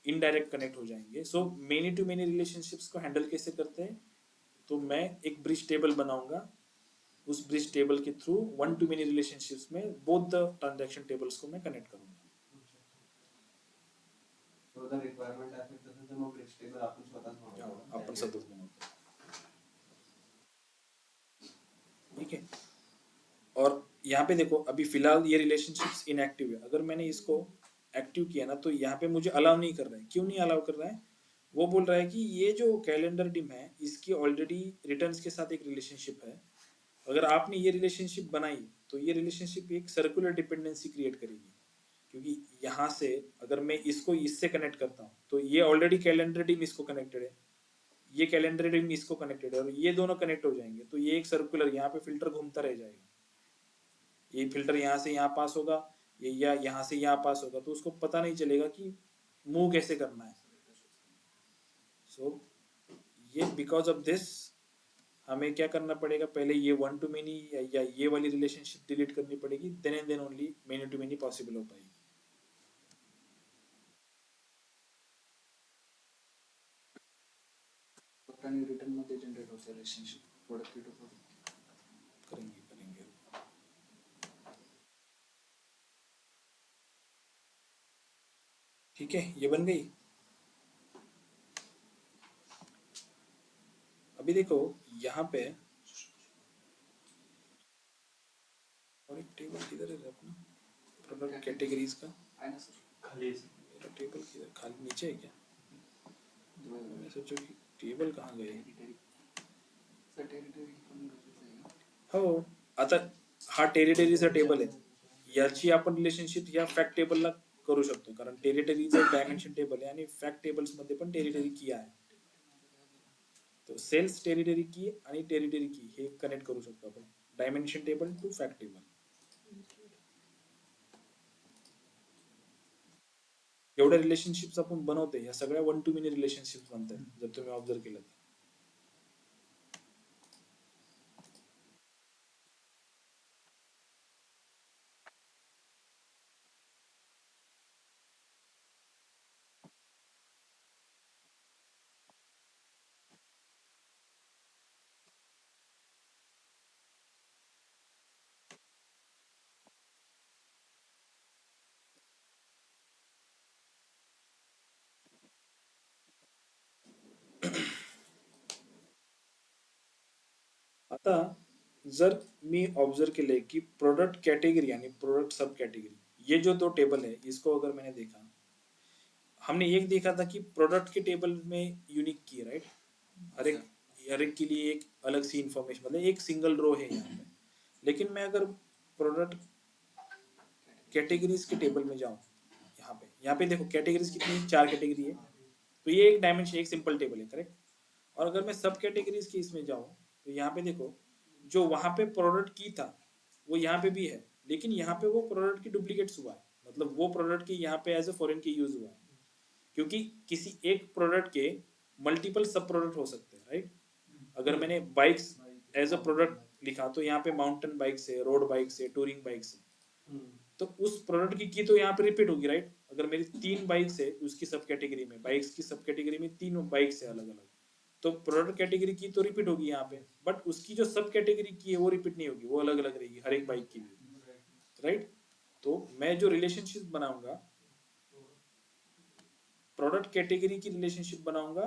indirect connect हो जाएंगे so many to many relationships को हैंडल कैसे करते हैं तो मैं एक ब्रिज टेबल बनाऊंगा उस ब्रिज टेबल के through one to many relationships में बोथ द ट्रांजैक्शन टेबल्स को मैं कनेक्ट करूंगा. तो जर रिक्वायरमेंट असेल तसं तर मग ब्रिज टेबल आपण स्वतःच बनवतो. आपण स्वतःच बनवतो. ठीक है. और यहाँ पे देखो अभी फिलहाल ये रिलेशनशिप्स इनएक्टिव है. अगर मैंने इसको एक्टिव किया ना तो यहाँ पे मुझे अलाउ नहीं कर रहा है. क्यों नहीं अलाउ कर रहा है? वो बोल रहा है कि ये जो कैलेंडर डिम है इसकी ऑलरेडी रिटर्न्स के साथ एक रिलेशनशिप है. अगर आपने ये रिलेशनशिप बनाई तो ये रिलेशनशिप एक सर्कुलर डिपेंडेंसी क्रिएट करेगी. क्योंकि यहाँ से अगर मैं इसको इससे कनेक्ट करता हूँ तो ये ऑलरेडी कैलेंडर डिम इसको कनेक्टेड है, ये कैलेंडर डिम इसको कनेक्टेड है और ये दोनों कनेक्ट हो जाएंगे तो ये एक सर्कुलर यहाँ पे फिल्टर घूमता रह जाएगा. ये फिल्टर यहाँ से यहाँ पास होगा, ये या यहाँ से यहाँ पास होगा तो उसको पता नहीं चलेगा कि मूव कैसे करना है. सो ये बिकॉज ऑफ दिस हमें क्या करना पड़ेगा, पहले ये वन टू मेनी या ये वाली रिलेशनशिप डिलीट करनी पड़ेगी. Then and then only many to many possible हो पाएगी. आणि रिटर्न मध्ये जनरेट होते रिलेशनशिप प्रोडक्ट टू प्रोडक्ट. करेंगे करेंगे. ठीक है, ये बन गई. अभी देखो यहाँ पे और एक टेबल किधर है अपना प्रोडक्ट कैटेगरीज का. आहे ना सर खाली मेरा टेबल किधर, खाली नीचे है क्या? मैं सोचो कि टेबल कहाँ गए. सर टेरिटरी पण गरजेचं आहे का? हो, आता हा टेरिटरीचा टेबल आहे. याची आपण रिलेशनशिप या फॅक्ट टेबलला करू शकतो कारण टेरिटरीचं डायमेन्शन टेबल आहे आणि फॅक्ट टेबल्स मध्ये पण टेरिटरी की आहे. तो सेल्स टेरिटरी की आणि टेरिटरी की हे कनेक्ट करू शकतो आपण dimension table to fact table. एवढ्या रिलेशनशिप्स आपण बनवते ह्या सगळ्या वन टू मेनी रिलेशनशिप्स बनतात जर तुम्ही ऑब्झर्व केलं तर. आता जर मी ऑब्जर्व केले की प्रोडक्ट कैटेगरी यानी प्रोडक्ट सब कैटेगरी, ये जो दो टेबल है इसको अगर मैंने देखा, हमने एक देखा था कि प्रोडक्ट के टेबल में यूनिक की है राइट. हर एक के लिए एक अलग सी इंफॉर्मेशन मतलब एक सिंगल रो है यहाँ पे. लेकिन मैं अगर प्रोडक्ट कैटेगरीज के टेबल में जाऊँ यहाँ पे देखो कैटेगरीज कितनी, 4 कैटेगरी है तो ये एक डायमेंशन एक सिंपल टेबल है करेक्ट. और अगर मैं सब कैटेगरीज के इसमें जाऊँ तो यहाँ पे देखो जो वहां पे प्रोडक्ट की था वो यहाँ पे भी है लेकिन यहाँ पे वो प्रोडक्ट की डुप्लीकेट्स हुआ है. मतलब वो प्रोडक्ट की यहाँ पे एज ए फॉरेन की यूज हुआ है क्योंकि किसी एक प्रोडक्ट के मल्टीपल सब प्रोडक्ट हो सकते हैं राइट. अगर मैंने बाइक्स एज अ प्रोडक्ट लिखा तो यहाँ पे माउंटेन बाइक्स है, रोड बाइक्स है, टूरिंग बाइक्स है. तो उस प्रोडक्ट की तो यहाँ पे रिपीट होगी राइट. अगर मेरी 3 बाइक्स है उसकी सब कैटेगरी में, बाइक्स की सब कैटेगरी में 3 बाइक्स है अलग अलग, तो प्रोडक्ट कैटेगरी की तो रिपीट होगी यहाँ पे. बट उसकी जो सब कैटेगरी की है वो रिपीट नहीं होगी, वो अलग अलग रहेगी हर एक बाइक की राइट. तो मैं जो रिलेशनशिप बनाऊंगा प्रोडक्ट कैटेगरी की रिलेशनशिप बनाऊंगा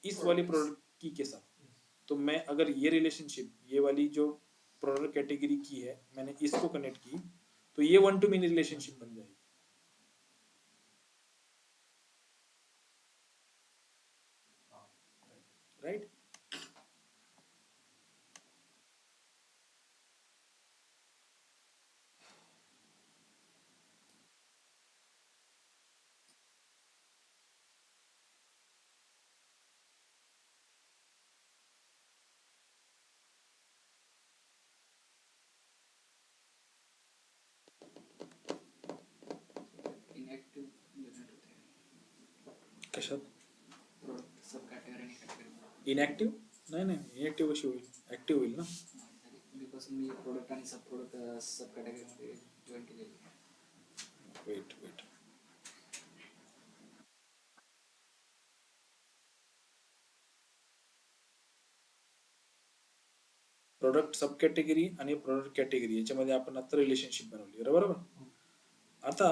इस वाली प्रोडक्ट की के साथ. तो मैं अगर ये रिलेशनशिप ये वाली जो प्रोडक्ट कैटेगरी की है मैंने इसको कनेक्ट की तो ये वन टू मेनी रिलेशनशिप बन जाएगी राइट. इनएक्टिव्ह जनरेट होते कशात प्रोडक्ट सब कॅटेगरी आणि कॅटेगरी. इनएक्टिव्ह नाही इनएक्टिव्ह कशी होईल, ऍक्टिव्ह होईल ना. बिकॉज मी प्रोडक्ट आणि सब प्रोडक्ट सब कॅटेगरीमध्ये जॉईन केलेली आहे. वेट प्रोडक्ट सब कॅटेगरी आणि प्रोडक्ट कॅटेगरी याच्यामध्ये आपण आता रिलेशनशिप बनवली बरोबर. आता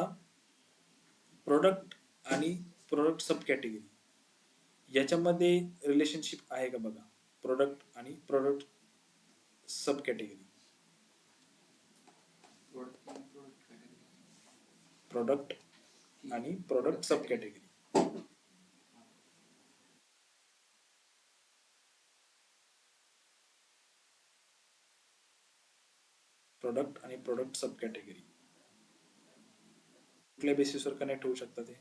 प्रोडक्ट आणि प्रोडक्ट सब कॅटेगरी याच्यामध्ये रिलेशनशिप आहे का बघा. प्रोडक्ट आणि प्रोडक्ट सब कॅटेगरी. प्रोडक्ट आणि प्रोडक्ट सब कॅटेगरी. प्रोडक्ट आणि प्रोडक्ट सब कॅटेगरी कुठल्या बेसिसवर कनेक्ट होऊ शकतात ते.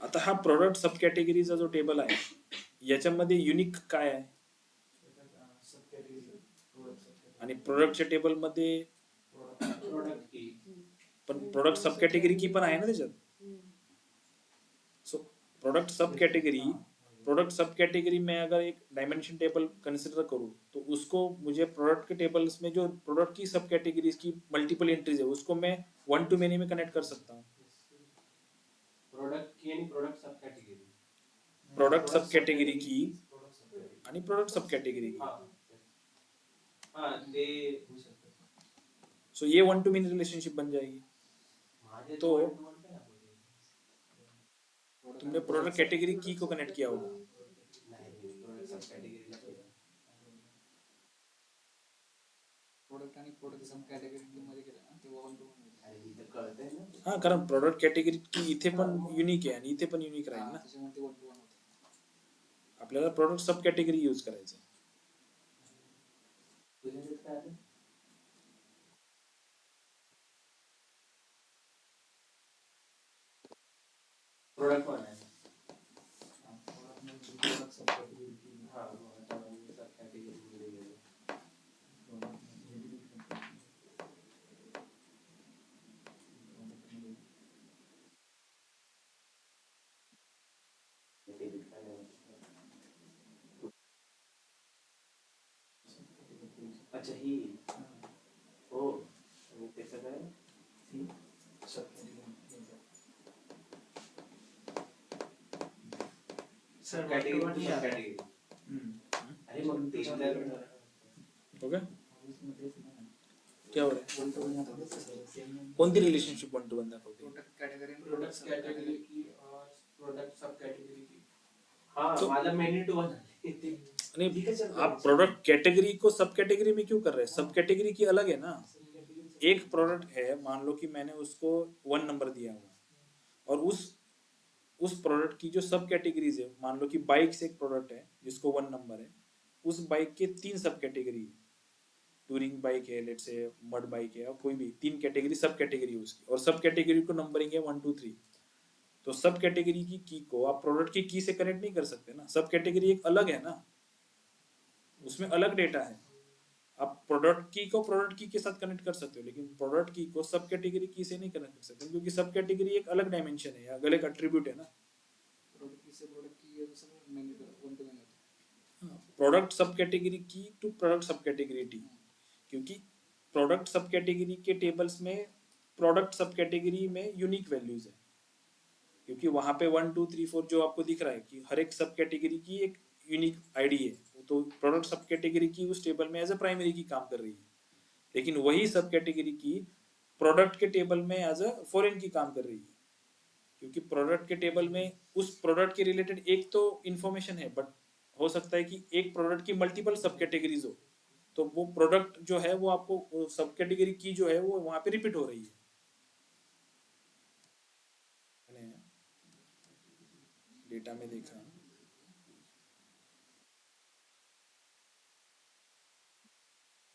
आता हा प्रोडक्ट सब कॅटेगरीचा जो टेबल आहे याच्यामध्ये युनिक काय आहे आणि प्रोडक्टच्या टेबल मध्ये प्रोडक्ट की पण प्रोडक्ट सब कॅटेगरी की पण आहे ना त्याच्यात. सो प्रोडक्ट सब कैटेगरी में अगर एक डायमेंशन टेबल कंसिडर करूँ तो उसको मुझे प्रोडक्ट के टेबल्स में जो प्रोडक्ट की सब कैटेगरीज की मल्टीपल एंट्रीज है उसको मैं 1 to many में कनेक्ट कर सकता हूँ. प्रोडक्ट की आणि प्रोडक्ट सब कैटेगरी. प्रोडक्ट सब कैटेगरी की आणि प्रोडक्ट सब कैटेगरी की. हाँ ते होऊ शकतं. सो ये 1 to many रिलेशनशिप बन जाएगी. तो तुमने प्रोडक्ट कैटेगरी की को कनेक्ट किया होगा. नाही प्रोडक्ट सब कैटेगरीला केलं. प्रोडक्ट आणि प्रोडक्ट सब कॅटेगरी मध्ये गेला ना तेव्हा 1 to 1 होतं. अरे इथं कळतंय ना. हा कारण प्रोडक्ट कैटेगरी की इथे पण युनिक आहे आणि इथे पण युनिक राहील ना. त्याच्यामुळे ते 1 to 1 होतं. आपल्याला प्रोडक्ट सब कैटेगरी यूज करायचं. तुझ्या तिथं काय आलं? प्रोडक्ट वन आहे. प्रोडक्ट सब कॅटेगरी हा आता मी सब कॅटेगरीमध्ये गेलो. ते दिसलं नाही. अच्छा ही हो आणि त्याचं काय सब कॅटेगरी सब कॅटेगरी टू सब कॅटेगरी. अरे मग ते तर हो गया क्या हो रहा है. कोणती रिलेशनशिप 1 to 1 दाखवते. प्रोडक्ट कॅटेगरी प्रोडक्ट कैटेगरी की और प्रोडक्ट सब कैटेगरी की. हाँ तो- मला मेनी टू वन नहीं आप प्रोडक्ट कैटेगरी को सब कैटेगरी में क्यों कर रहे हैं. सब कैटेगरी की अलग है ना. एक प्रोडक्ट है मान लो कि मैंने उसको 1 नंबर दिया हुआ और उस प्रोडक्ट की जो सब कैटेगरीज है मान लो कि बाइक्स एक प्रोडक्ट है जिसको 1 नंबर है. उस बाइक के 3 सब कैटेगरी है. टूरिंग बाइक है लेट्स से मड बाइक है और कोई भी 3 कैटेगरी सब कैटेगरी है उसकी और सब कैटेगरी को नंबरिंग है 1 2 3. तो सब कैटेगरी की को आप प्रोडक्ट की से कनेक्ट नहीं कर सकते ना. सब कैटेगरी एक अलग है ना. उसमें अलग डेटा है. आप प्रोडक्ट की को प्रोडक्ट की के साथ कनेक्ट कर सकते हो लेकिन प्रोडक्ट की को सब कैटेगरी की से नहीं कनेक्ट कर सकते क्योंकि सब कैटेगरी एक अलग डायमेंशन है या अलग एट्रीब्यूट है ना. प्रोडक्ट की से प्रोडक्ट की ये सब मैंने 1 to 1 होतं. प्रोडक्ट सब कैटेगरी की टू प्रोडक्ट सब कैटेगरी टी. क्योंकि प्रोडक्ट सब कैटेगरी के टेबल्स में प्रोडक्ट सब कैटेगरी में यूनिक वैल्यूज है क्योंकि वहां पे 1 2 3 4 जो आपको दिख रहा है कि हर एक सब कैटेगरी की एक यूनिक आईडी है. तो प्रोडक्ट सब कैटेगरी की उस टेबल में एज अ प्राइमरी की काम कर रही है लेकिन वही सब कैटेगरी की प्रोडक्ट के टेबल में एज अ फॉरेन की काम कर रही है क्योंकि प्रोडक्ट के टेबल में उस प्रोडक्ट के रिलेटेड एक तो इंफॉर्मेशन है बट हो सकता है कि एक प्रोडक्ट की मल्टीपल सब कैटेगरीज हो तो वो प्रोडक्ट जो है वो आपको सब कैटेगरी की जो है वो वहां पे रिपीट हो रही है. मैंने डेटा में देखा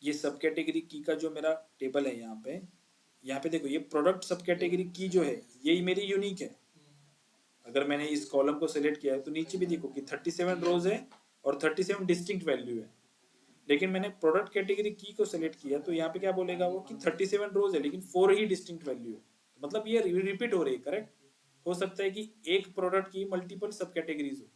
ये सब कैटेगरी की का जो मेरा टेबल है यहाँ पे देखो ये प्रोडक्ट सब कैटेगरी की जो है ये मेरी यूनिक है. अगर मैंने इस कॉलम को सिलेक्ट किया है तो नीचे भी देखो कि 37 रोज है और 37 डिस्टिंक्ट वैल्यू है लेकिन मैंने प्रोडक्ट कैटेगरी की को सिलेक्ट किया तो यहाँ पे क्या बोलेगा वो कि 37 रोज है लेकिन 4 ही डिस्टिंक्ट वैल्यू है. मतलब ये रिपीट हो रही है. करेक्ट हो सकता है कि एक प्रोडक्ट की मल्टीपल सब कैटेगरीज हो.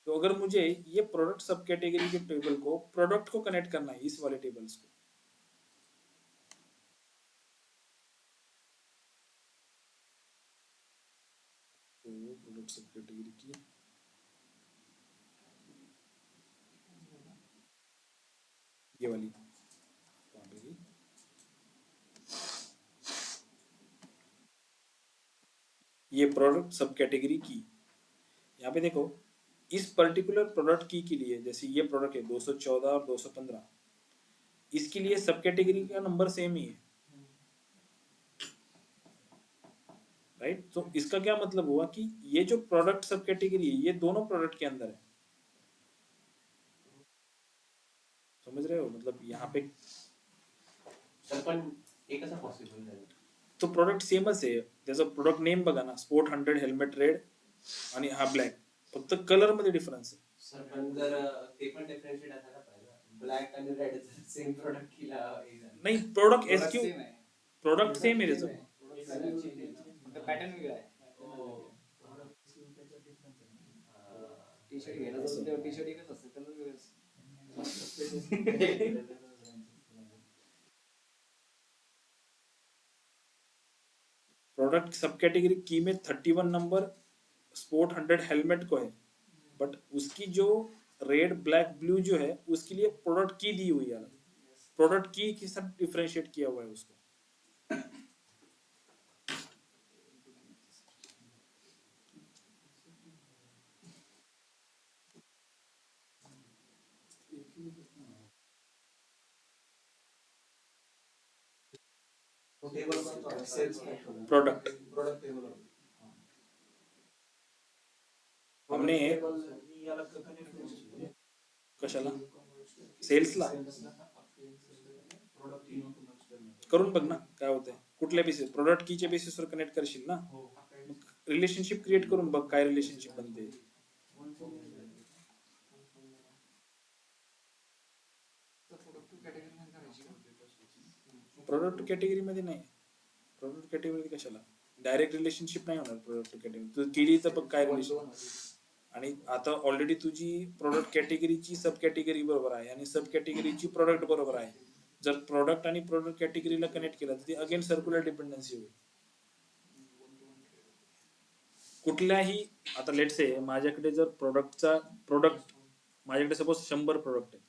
तो अगर मुझे ये प्रोडक्ट सब कैटेगरी के टेबल को प्रोडक्ट को कनेक्ट करना है इस वाले टेबल्स को प्रोडक्ट सब कैटेगरी की ये वाली कहाँ पे गई? ये प्रोडक्ट सब कैटेगरी की, यहाँ पे देखो इस पर्टिकुलर प्रोडक्ट की के लिए, जैसे ये प्रोडक्ट है 214 और 215, इसके लिए सब कैटेगरी का नंबर सेम ही है, राइट? तो इसका क्या मतलब हुआ कि ये जो प्रोडक्ट सब कैटेगरी है ये दोनों प्रोडक्ट के अंदर है, समझ रहे हो? मतलब यहाँ पे सर पण हे कसं पॉसिबल झालं? तो प्रोडक्ट सेमच आहे, त्याचं प्रोडक्ट नेम बघा ना, स्पोर्ट 100 हेल्मेट रेड आणि हा ब्लॅक, फक्त कलर मध्ये डिफरन्स आहे. सर पण जर ते पण डिफरन्शिएट असायला पाहिजे, ब्लॅक आणि रेड सेम प्रोडक्ट किला नाही, प्रोडक्ट Product एसक्यू same आहे. प्रोडक्ट सेम आहे त्याचं. फक्त पॅटर्न वेगळा आहे. टी शर्ट घ्यायला जातो तेव्हा टी शर्ट एकच असते, कलर वेगळेच. प्रोडक्ट सब कैटेगरी की में 31 नंबर स्पोर्ट 100 हेलमेट को है, बट उसकी जो रेड ब्लैक ब्लू जो है उसके लिए प्रोडक्ट की दी हुई है, प्रोडक्ट की के साथ डिफरेंशिएट किया हुआ है उसको. टेबल पण सेल्स प्रोडक्ट प्रोडक्ट टेबल हमने कशाला सेल्सला करून बघ ना काय होतंय, कुठल्या बेसिस प्रोडक्ट कीच्या बेसिसवर कनेक्ट करशील ना, रिलेशनशिप क्रिएट करून बघ काय रिलेशनशिप बनते. प्रोडक्ट कॅटेगरी मध्ये नाही, प्रोडक्ट कॅटेगरी कशाला डायरेक्ट रिलेशनशिप नाही होणार. प्रोडक्ट कॅटेगरी तू केली तर बघ काय रिलेशन, आणि आता ऑलरेडी तुझी प्रोडक्ट कॅटेगरीची सब कॅटेगरी बरोबर आहे आणि सब कॅटेगरीची प्रोडक्ट बरोबर आहे. जर प्रोडक्ट आणि प्रोडक्ट कॅटेगरीला कनेक्ट केला तर ती अगेन सर्क्युलर डिपेंडन्सी होईल. कुठल्याही आता लेट्स से माझ्याकडे जर प्रोडक्ट माझ्याकडे सपोज 100 प्रोडक्ट आहे,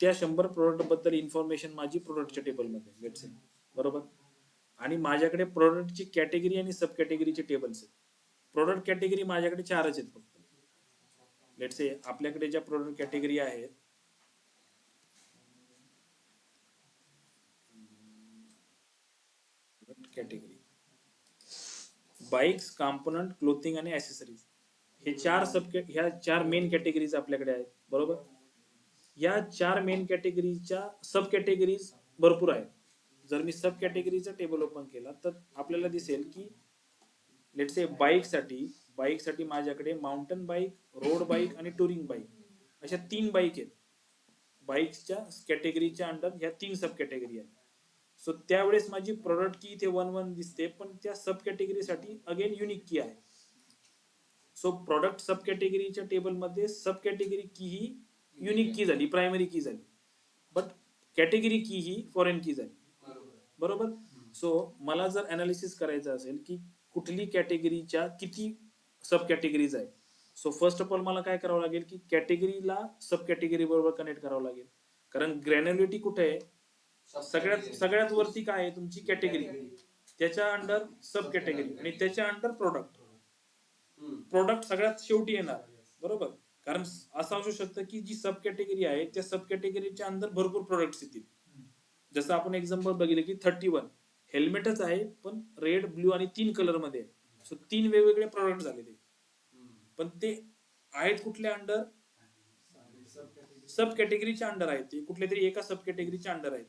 त्या 100 प्रोडक्ट बद्दल इन्फॉर्मेशन माझी प्रोडक्टच्या टेबलमध्ये लेट्स से, बरोबर, आणि माझ्याकडे प्रोडक्टची कॅटेगरी आणि सब कॅटेगरीचे टेबल्स आहेत. प्रोडक्ट कॅटेगरी माझ्याकडे 4च आहेत फक्त. लेट्स से आपल्याकडे ज्या प्रोडक्ट कॅटेगरी आहेत कॅटेगरी बाईक्स, कॉम्पोनंट, क्लोथिंग आणि ऍक्सेसरीज, हे ह्या 4 मेन कॅटेगरीज आपल्याकडे आहेत, बरोबर. या 4 मेन कॅटेगरीच्या सब कॅटेगरीज भरपूर आहेत. जर मी सब कॅटेगरीचा टेबल ओपन केला तर आपल्याला दिसेल की लेट्स से बाईकसाठी माझ्याकडे माउंटन बाईक, रोड बाईक आणि टुरिंग बाईक अशा 3 बाईक आहेत. बाईक्सच्या कॅटेगरीच्या अंडर ह्या 3 सब कॅटेगरी आहेत. सो त्यावेळेस माझी प्रोडक्ट की इथे 1-1 दिसते, पण त्या सब कॅटेगरीसाठी अगेन युनिक की आहे. सो प्रोडक्ट सब कॅटेगरीच्या टेबलमध्ये सब कॅटेगरी की ही युनिक की झाली, प्रायमरी की झाली, बट कॅटेगरी की ही फॉरेन की झाली, बरोबर. सो मला जर अनालिसिस करायचं असेल की कुठली कॅटेगरीच्या किती सब कॅटेगरीज आहे, सो फर्स्ट ऑफ ऑल मला काय करावं लागेल की कॅटेगरीला सब कॅटेगरी बरोबर कनेक्ट करावं लागेल, कारण ग्रॅन्युलरिटी कुठे आहे, सगळ्यात वरती काय आहे तुमची कॅटेगरी, त्याच्या अंडर सब कॅटेगरी आणि त्याच्या अंडर प्रोडक्ट सगळ्यात शेवटी येणार, बरोबर. कारण असं असू शकतं की जी सब कॅटेगरी आहे त्या सब कॅटेगरीच्या अंदर भरपूर प्रोडक्ट्स येतील. जसं आपण एक्झाम्पल बघितलं की 31 हेल्मेटच आहे पण रेड, ब्ल्यू आणि 3 कलर मध्ये आहे. सो 3 वेगवेगळे प्रोडक्ट झाले ते, पण ते आहेत कुठल्या अंडर, सब कॅटेगरीच्या अंडर आहेत, ते कुठल्या तरी एका सब कॅटेगरीच्या अंडर आहेत.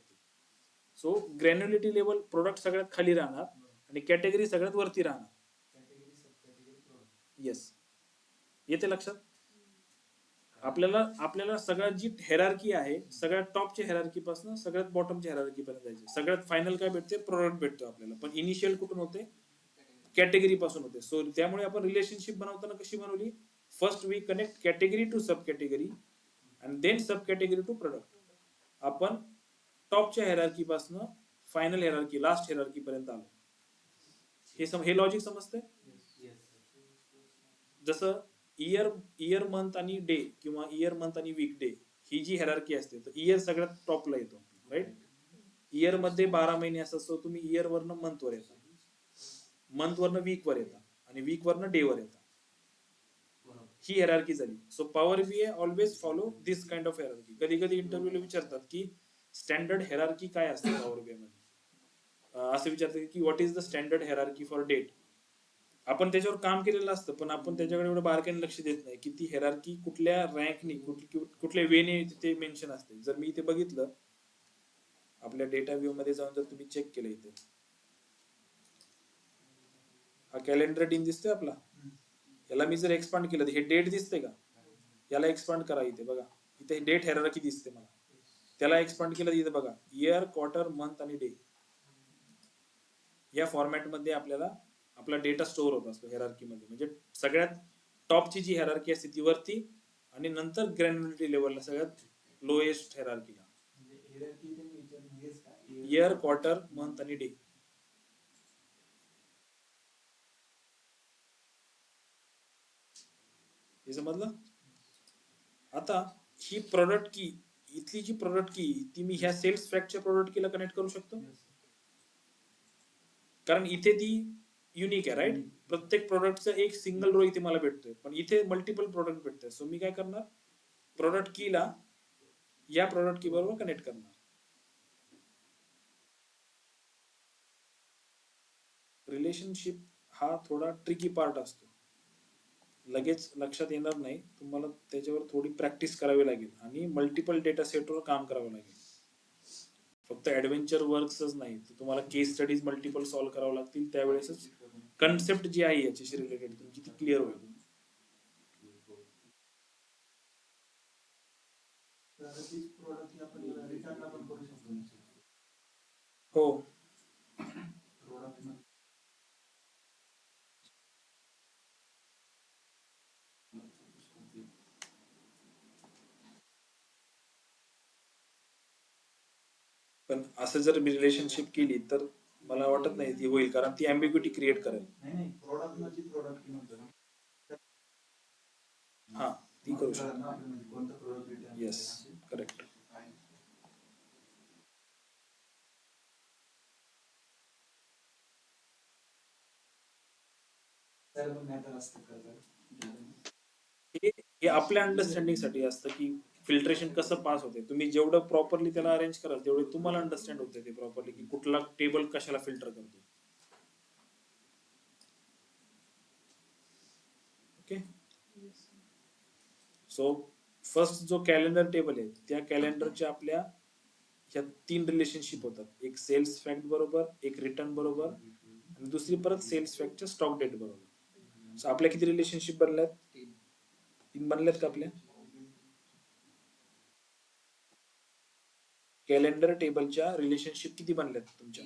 सो ग्रॅन्युलिटी लेवल प्रोडक्ट सगळ्यात खाली राहणार आणि कॅटेगरी सगळ्यात वरती राहणार. येस, येते लक्षात. आपल्याला सगळ्यात जी हेरारकी आहे, सगळ्यात टॉपच्या हेरारकी पासून सगळ्यात बॉटमच्या हेरारकी पर्यंत जायचे. सगळ्यात फायनल काय भेटते, प्रोडक्ट भेटतो आपल्याला, पण इनिशियल कुठून होते, कॅटेगरी पासून होते. सो त्यामुळे आपण रिलेशनशिप बनवताना कशी बनवली, first we connect category to sub category and then sub category to product. आपण टॉपच्या हेरारकी पासून फायनल हेरारकी, लास्ट हेरारकी पर्यंत आलो. हे लॉजिक समजते. जसं इयर मंथ आणि डे किंवा इयर मंथ आणि वीक डे ही जी हेरारकी असते तर इयर सगळ्यात टॉपला येतो राईट. इयर मध्ये 12 महिने असतात सो तुम्ही इयर वरनं मंथ वर येता, मंथ वरनं वीक वर येता आणि वीक वरनं डे वर येता. ही हेरारकी झाली. So Power BI always follow this kind of hierarchy. कधी कधी इंटरव्ह्यूला विचारतात की स्टँडर्ड हेरारकी काय असते पॉवर बीए मध्ये. असं विचारतात की what is the standard hierarchy for date. आपण त्याच्यावर काम केलेलं असतं पण आपण त्याच्याकडे एवढं बारकाईने लक्ष देत नाही की ती हेरारकी कुठल्या रँकनी कुठल्या वेने तिथे मेन्शन असते. जर मी इथे बघितलं आपल्या डेटा व्ह्यू मध्ये जाऊन जर तुम्ही चेक केलं इथे हा कॅलेंडर दिन दिसतोय आपला, याला मी जर एक्सपांड केलं तर हे डेट दिसते का, याला एक्सपांड करा इथे बघा इथे डेट हेरारकी दिसते मला, त्याला एक्सपांड केलं इथे बघा इयर क्वार्टर मंथ आणि डे या फॉर्मॅट मध्ये आपल्याला आपला डेटा स्टोअर होत असतो हेरारकी मध्ये. म्हणजे सगळ्यात टॉपची जी हेरारकी असते ती वरती आणि नंतर ग्रॅन्युलरिटी लेवलला सगळ्यात लोएस्ट हेरारकीला इयर क्वार्टर मंथ आणि डे. हे समजलं. आता ही प्रोडक्ट की इथली जी प्रोडक्ट की ती मी ह्या सेल्स फॅक्टच्या प्रोडक्ट कीला कनेक्ट करू शकतो कारण इथे ती युनिक आहे राईट. प्रत्येक प्रोडक्टचं एक सिंगल रो इथे मला भेटतोय पण इथे मल्टिपल प्रोडक्ट भेटतोय. सो मी काय करणार प्रोडक्ट कीला या प्रोडक्ट की बरोबर कनेक्ट करणार. रिलेशनशिप हा थोडा ट्रिकी पार्ट असतो, लगेच लक्षात येणार नाही, तुम्हाला त्याच्यावर थोडी प्रॅक्टिस करावी लागेल आणि मल्टिपल डेटा सेटवर काम करावं लागेल. फक्त ऍडव्हेंचर वर्क्सच नाही तर तुम्हाला केस स्टडीज मल्टिपल सॉल्व्ह करावं लागतील. त्यावेळेसच कन्सेप्ट जी आहे याच्याशी रिलेटेड तुमची ती क्लिअर होईल. हो पण असं जर मी रिलेशनशिप केली तर मला वाटत नाही ती होईल कारण ती अँबिग्युटी क्रिएट करेल. हा ती करू शकतो. Yes correct. हे आपल्या अंडरस्टँडिंग साठी असतं की फिल्ट्रेशन कसं पास होते. तुम्ही जेवढं प्रॉपरली त्याला अरेंज कराल तेवढे तुम्हाला अंडरस्टँड होते ते प्रॉपरली की कुठला टेबल कशाला फिल्टर करतो. ओके. सो फर्स्ट जो कॅलेंडर टेबल आहे त्या कॅलेंडरच्या आपल्या ह्या 3 रिलेशनशिप होतात. एक सेल्स फॅक्ट बरोबर, एक रिटर्न बरोबर आणि दुसरी परत सेल्स फॅक्टच्या स्टॉक डेट बरोबर. सो आपल्या किती रिलेशनशिप बनल्यात, 3 बनल्यात का आपल्या कॅलेंडर टेबलच्या रिलेशनशिप किती बनल्यात तुमच्या.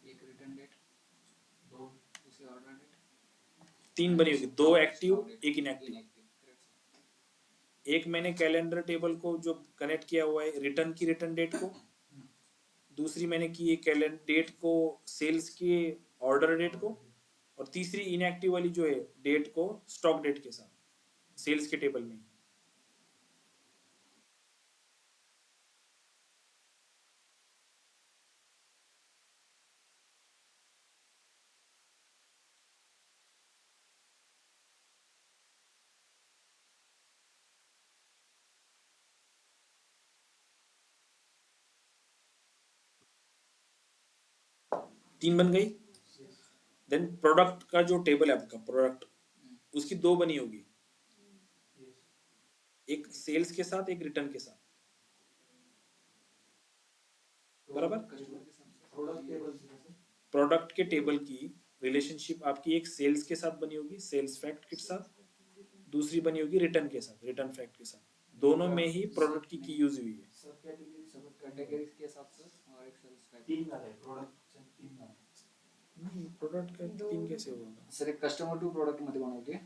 एक रिटर्न डेट, दोन दूसरी ऑर्डर डेट, 3 बनी होगी, 2 एक्टिव एक इनएक्टिव. एक मैंने कैलेंडर टेबल को जो कनेक्ट किया हुआ है रिटर्न की रिटर्न डेट को, दूसरी मैंने की है कैलेंडर डेट को सेल्स के ऑर्डर डेट को और तीसरी इनएक्टिव वाली जो है डेट को स्टॉक डेट के साथ सेल्स के टेबल में. तीन बन गई. देन प्रोडक्ट का जो टेबल है आपका प्रोडक्ट उसकी 2 बनी होगी, एक सेल्स के साथ एक रिटर्न के साथ. बराबर. प्रोडक्ट के टेबल की रिलेशनशिप आपकी एक सेल्स के साथ बनी होगी सेल्स फैक्ट के साथ, दूसरी बनी होगी रिटर्न के साथ रिटर्न फैक्ट के साथ. दोनों में ही प्रोडक्ट की यूज हुई है. कैटेगरीज के हिसाब से और एक सेल्स फैक्ट. प्रोडक्ट का 3 कैसे होगा. सर एक कस्टमर टू प्रोडक्ट मध्ये बनवते,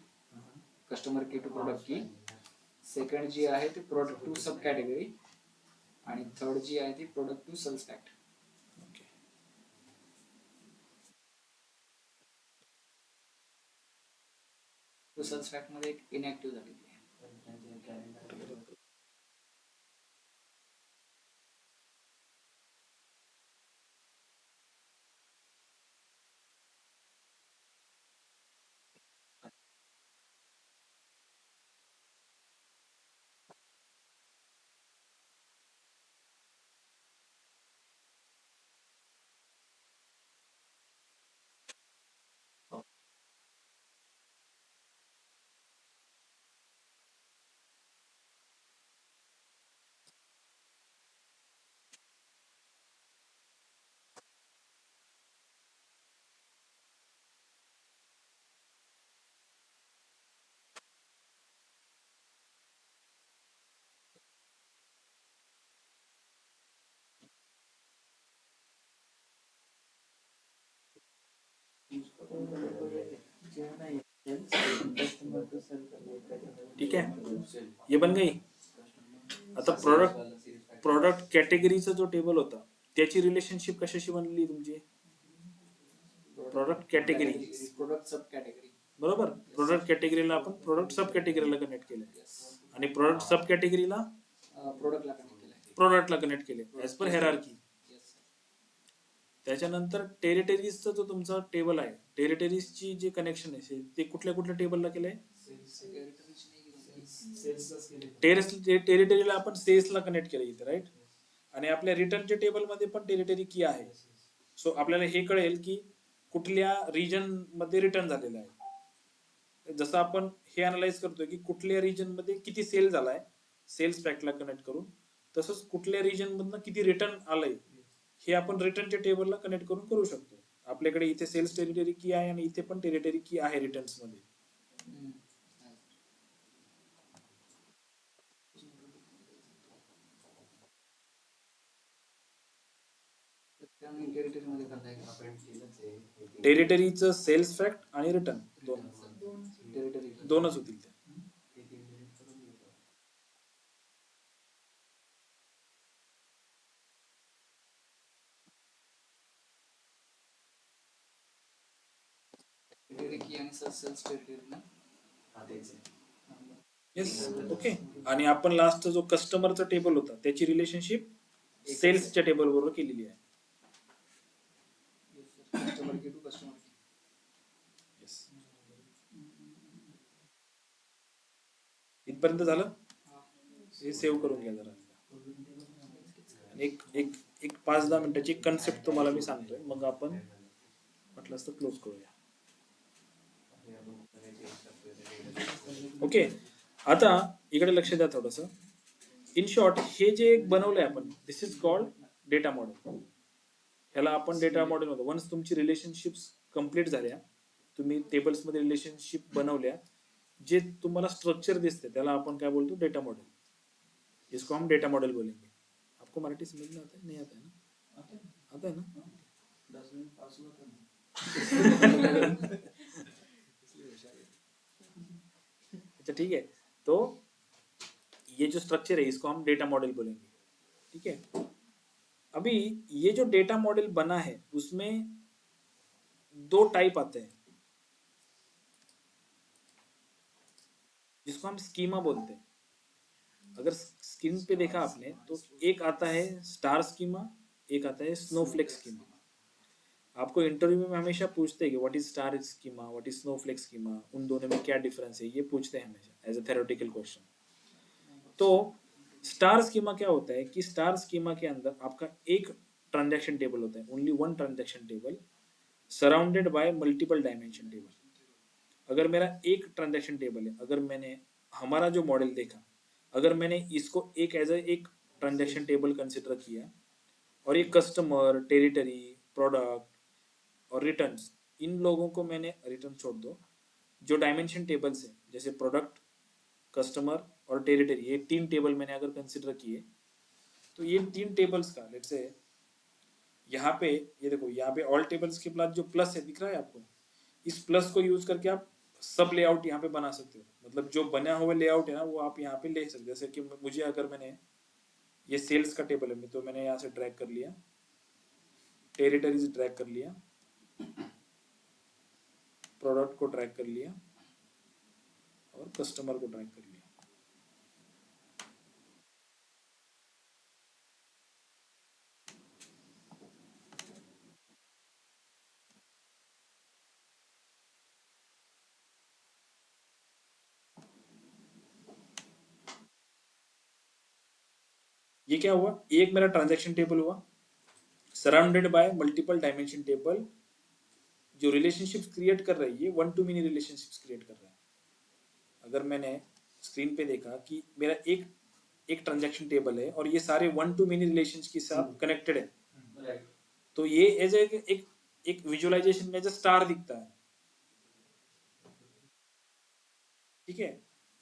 कस्टमर की टू प्रोडक्ट की. सेकंड जी आहे ती प्रोडक्ट टू सब कॅटेगरी आणि थर्ड जी आहे ती प्रोडक्ट टू सेल्स फॅक्ट. तो सेल्स फॅक्ट मध्ये एक इनॅक्टिव्ह झालेली आहे. ठीक आहे, ये बन गई. आता प्रोडक्ट कॅटेगरीचा जो टेबल होता त्याची रिलेशनशिप कशाशी बनलेली तुमची? प्रोडक्ट कॅटेगरी, प्रोडक्ट सब कॅटेगरी. बरोबर. प्रोडक्ट कॅटेगरीला आपण प्रोडक्ट सब कॅटेगरीला कनेक्ट केलं आणि प्रोडक्ट सब कॅटेगरीला प्रोडक्टला कनेक्ट केलाय. प्रोडक्टला कनेक्ट केले as per hierarchy. Yes, sir. त्याच्यानंतर टेरिटरीजचा जो तुमचा टेबल आहे, टेरिटरीजची जे कनेक्शन आहे ते कुठल्या कुठल्या टेबलला केलंय? टेरिटरीला आपण सेल्सला कनेक्ट केलं इथे, राईट. आणि आपल्या रिटर्नच्या टेबलमध्ये पण टेरिटरी की आहे. सो आपल्याला हे कळेल की कुठल्या रिजन मध्ये रिटर्न झालेला आहे. जसं आपण हे अनालाइज करतोय की कुठल्या रिजन मध्ये किती सेल झालाय सेल्स फॅक्टला कनेक्ट करून, तसंच कुठल्या रिजन मधनं किती रिटर्न आलंय हे आपण रिटर्नच्या टेबलला कनेक्ट करून करू शकतो. आपल्याकडे इथे सेल्स टेरिटरी की आहे आणि इथे पण टेरिटरी की आहे रिटर्न्स मध्ये. हम्म. त्यामुळे टेरिटरी मध्ये करता येईल. आपण केलंच आहे. टेरिटरीचं सेल्स फॅक्ट आणि रिटर्न दोन टेरिटरी दोनच होतील ते. ते 3 मिनिट करून घेतो. टेरिटरी की आणि सेल्स टेरिटरी ना. हा तेच आहे. Yes, okay. आणि आपण लास्ट जो कस्टमरचा टेबल होता त्याची रिलेशनशिप सेल्सच्या टेबल बरोबर केलेली आहे. कस्टमर की टू कस्टमर की. Yes. इथपर्यंत झालं? हे सेव्ह करून घ्या जरा. आणि एक एक एक 5-10 मिनिटाची कन्सेप्ट तुम्हाला मी सांगतोय, मग आपण म्हटलं असतं क्लोज करूया. ओके, आता इकडे लक्ष द्या थोडस. इन शॉर्ट हे जे एक बनवलंय आपण, this is called data model. ह्याला आपण डेटा मॉडेल म्हणतो. वन्स तुमची रिलेशनशिप्स कम्प्लीट झाल्या, तुम्ही टेबल्स मध्ये रिलेशनशिप बनवल्या, जे तुम्हाला स्ट्रक्चर दिसते त्याला आपण काय बोलतो? Data model. इसको हम डेटा मॉडेल बोलेंगे. आपको मराठी समझ में आता है? नहीं आता है ना? आता है ना? 10 मिनिट पास हुआ था ना. अच्छा, ठीक है. तो ये जो स्ट्रक्चर है इसको हम डेटा मॉडल बोलेंगे. ठीक है. अभी ये जो डेटा मॉडल बना है उसमें 2 टाइप आते हैं जिसको हम स्कीमा बोलते हैं. अगर स्क्रीन पे देखा आपने तो एक आता है स्टार स्कीमा, एक आता है स्नोफ्लेक स्कीमा. आपको इंटरव्यू में हमेशा पूछते हैं कि what is star schema, what is Snowflake schema, उन दोनों में क्या डिफरेंस है, ये पूछते हैं हमेशा एज अ थ्योरेटिकल क्वेश्चन. तो स्टार स्कीमा क्या होता है कि स्टार स्कीमा के अंदर आपका एक ट्रांजैक्शन टेबल होता है, only one transaction table surrounded by multiple dimension table. अगर मेरा एक ट्रांजैक्शन टेबल है, अगर मैंने हमारा जो मॉडल देखा, अगर मैंने इसको एक एज एक ट्रांजैक्शन टेबल कंसिडर किया और ये कस्टमर, टेरिटरी, प्रोडक्ट और रिटर्न्स, इन लोगों को मैंने रिटर्न छोड़ दो, जो डायमेंशन टेबल्स है जैसे प्रोडक्ट, कस्टमर और टेरिटरी, ये 3 टेबल मैंने अगर कंसिडर किए, तो ये 3 टेबल्स का लेट्स से यहाँ पे ये देखो, यहाँ पे ऑल टेबल्स के बाद जो प्लस है दिख रहा है आपको, इस प्लस को यूज करके आप सब लेआउट यहाँ पे बना सकते हो. मतलब जो बना हुआ लेआउट है ना वो आप यहाँ पे ले सकते हो. जैसे कि मुझे अगर मैंने ये सेल्स का टेबल है तो मैंने यहाँ से ड्रैग कर लिया, टेरिटरीज ड्रैग कर लिया, प्रोडक्ट को ड्रैग कर लिया, और कस्टमर को ड्रैग कर लिया। ये क्या हुआ, एक मेरा ट्रांजैक्शन टेबल हुआ surrounded by multiple dimension table. जो रिलेशनशिप्स क्रिएट कर रही है one to many relationships create कर रहा है। अगर मैंने स्क्रीन पे देखा कि मेरा एक ट्रांजैक्शन टेबल है और ये सारे वन टू मेनी रिलेशंस के साथ कनेक्टेड है, राइट। तो ये एज एक विजुअलाइजेशन में एज स्टार दिखता है। ठीक है,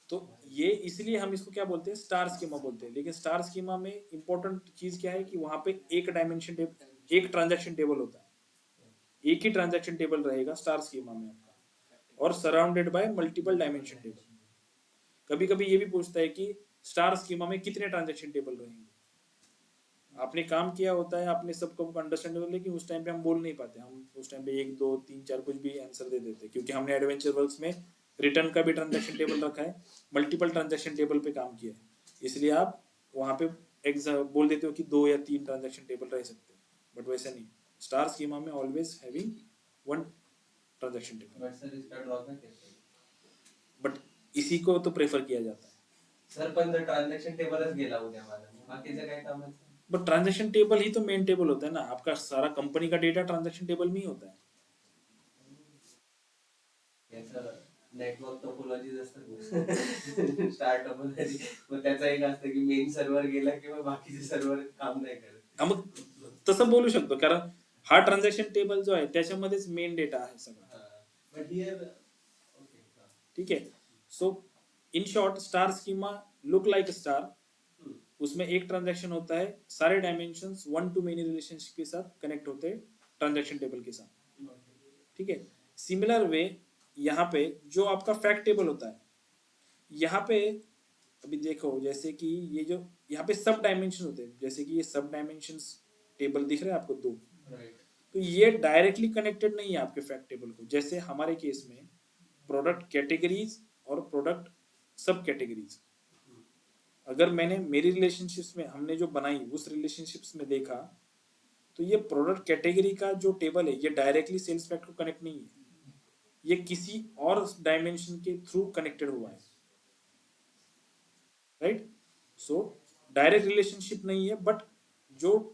तो ये इसलिए हम इसको क्या बोलते हैं, स्टार स्कीमा बोलते हैं। लेकिन स्टार स्कीमा में इंपॉर्टेंट चीज क्या है कि वहां पे एक डायमेंशन टेबल, एक ट्रांजैक्शन टेबल होता है, एक ही ट्रांजैक्शन टेबल रहेगा स्टार स्कीमा में आपका, और surrounded by multiple dimension table. कभी कभी ये भी पूछता है कि स्टार स्कीमा में कितने ट्रांजैक्शन टेबल रहेंगे। आपने काम किया होता है, आपने सबको अंडरस्टैंडेबल, लेकिन उस टाइम पे हम बोल नहीं पाते, हम उस टाइम पे 1 2 3 4 कुछ भी आंसर दे देते, क्योंकि हमने एडवेंचर वर्क्स में रिटर्न का भी ट्रांजैक्शन टेबल रखा है, मल्टीपल ट्रांजैक्शन टेबल पे काम किया है, इसलिए आप वहां पे बोल देते हो कि 2 या 3 ट्रांजैक्शन टेबल रह सकते हैं। बट वैसा नहीं, स्टार स्कीमा में always having one transaction table. But sir इसका ड्रॉबैक है, बट इसी को तो प्रेफर किया जाता है। सर पण जर ट्रान्झॅक्शन टेबलच गेला उद्या माझा, बाकीचं काय काम आहे? बट ट्रांजैक्शन टेबल ही तो मेन टेबल होता है ना, आपका सारा कंपनी का डेटा ट्रांजैक्शन टेबल में ही होता है। याचं नेटवर्क टोपोलॉजीज असतात स्टार्टअप मध्ये, मग त्याचा एक असतं की मेन सर्व्हर गेला किंवा बाकीचे सर्व्हर काम नाही करत. हा, मग तसं बोलू शकतो, कारण हा ट्रांजैक्शन टेबल जो आहे त्याच्यामध्येच मेन डेटा आहे सगळा। बट हियर ओके, ठीक है, so in short star schema look like star, उसमें एक ट्रांजैक्शन होता है, सारे dimensions one to many relationship के साथ कनेक्ट होते हैं ट्रांजैक्शन टेबल के साथ। ठीक है, सिमिलर वे यहाँ पे जो आपका फैक्ट टेबल होता है, यहाँ पे अभी देखो जैसे कि ये जो यहाँ पे सब डायमेंशन होते हैं, जैसे कि ये सब डायमेंशंस टेबल दिख रहा है आपको 2, राइट, तो ये डायरेक्टली कनेक्टेड नहीं है आपके फैक्ट टेबल को। जैसे हमारे केस में प्रोडक्ट कैटेगरीज और प्रोडक्ट सब कैटेगरीज, अगर मैंने मेरी रिलेशनशिप्स में हमने जो बनाई उस रिलेशनशिप्स में देखा, तो ये प्रोडक्ट कैटेगरी का जो टेबल है ये डायरेक्टली सेल्स फैक्ट को कनेक्ट नहीं है, ये किसी और डायमेंशन के थ्रू कनेक्टेड हुआ है। राइट, सो डायरेक्ट रिलेशनशिप नहीं है, बट जो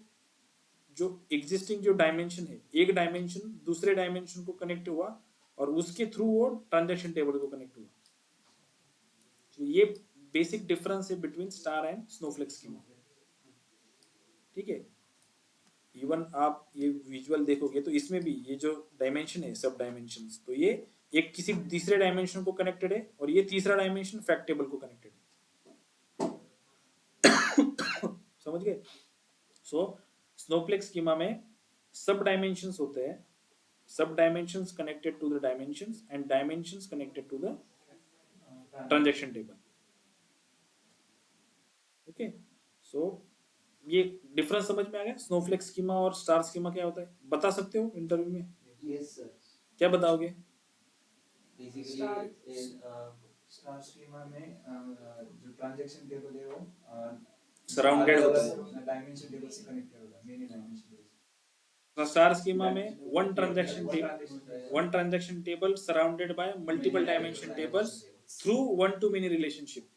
जो एग्जिस्टिंग जो डायमेंशन है, एक डायमेंशन दूसरे डायमेंशन को कनेक्ट हुआ और उसके थ्रू वो ट्रांजैक्शन टेबल को कनेक्ट हुआ। तो ये बेसिक डिफरेंस है between star and Snowflake schema. ठीक है, इवन आप ये विजुअल देखोगे तो इसमें भी ये जो डायमेंशन है सब डायमेंशंस, तो ये एक किसी तीसरे डायमेंशन को कनेक्टेड है और ये तीसरा डायमेंशन फैक्ट टेबल को कनेक्टेड है। समझ गए? सो स्नोफ्लेक स्कीमा में सब डायमेंशंस होते हैं, सब dimensions connected to the dimensions and dimensions connected to the transaction table. Okay, so ये डिफरेंस समझ में आ गया? स्नोफ्लेक स्कीमा और स्टार स्कीमा क्या होता है, बता सकते हो इंटरव्यू में? यस सर, क्या बताओगे? बेसिकली स्टार स्कीमा में जो ट्रांजैक्शन टेबल है वो सराउंडेड होता है। डायमेंशन टेबल से कनेक्टेड होता है, many dimension table. Star schema में one transaction table surrounded by multiple dimension tables through one to many relationship,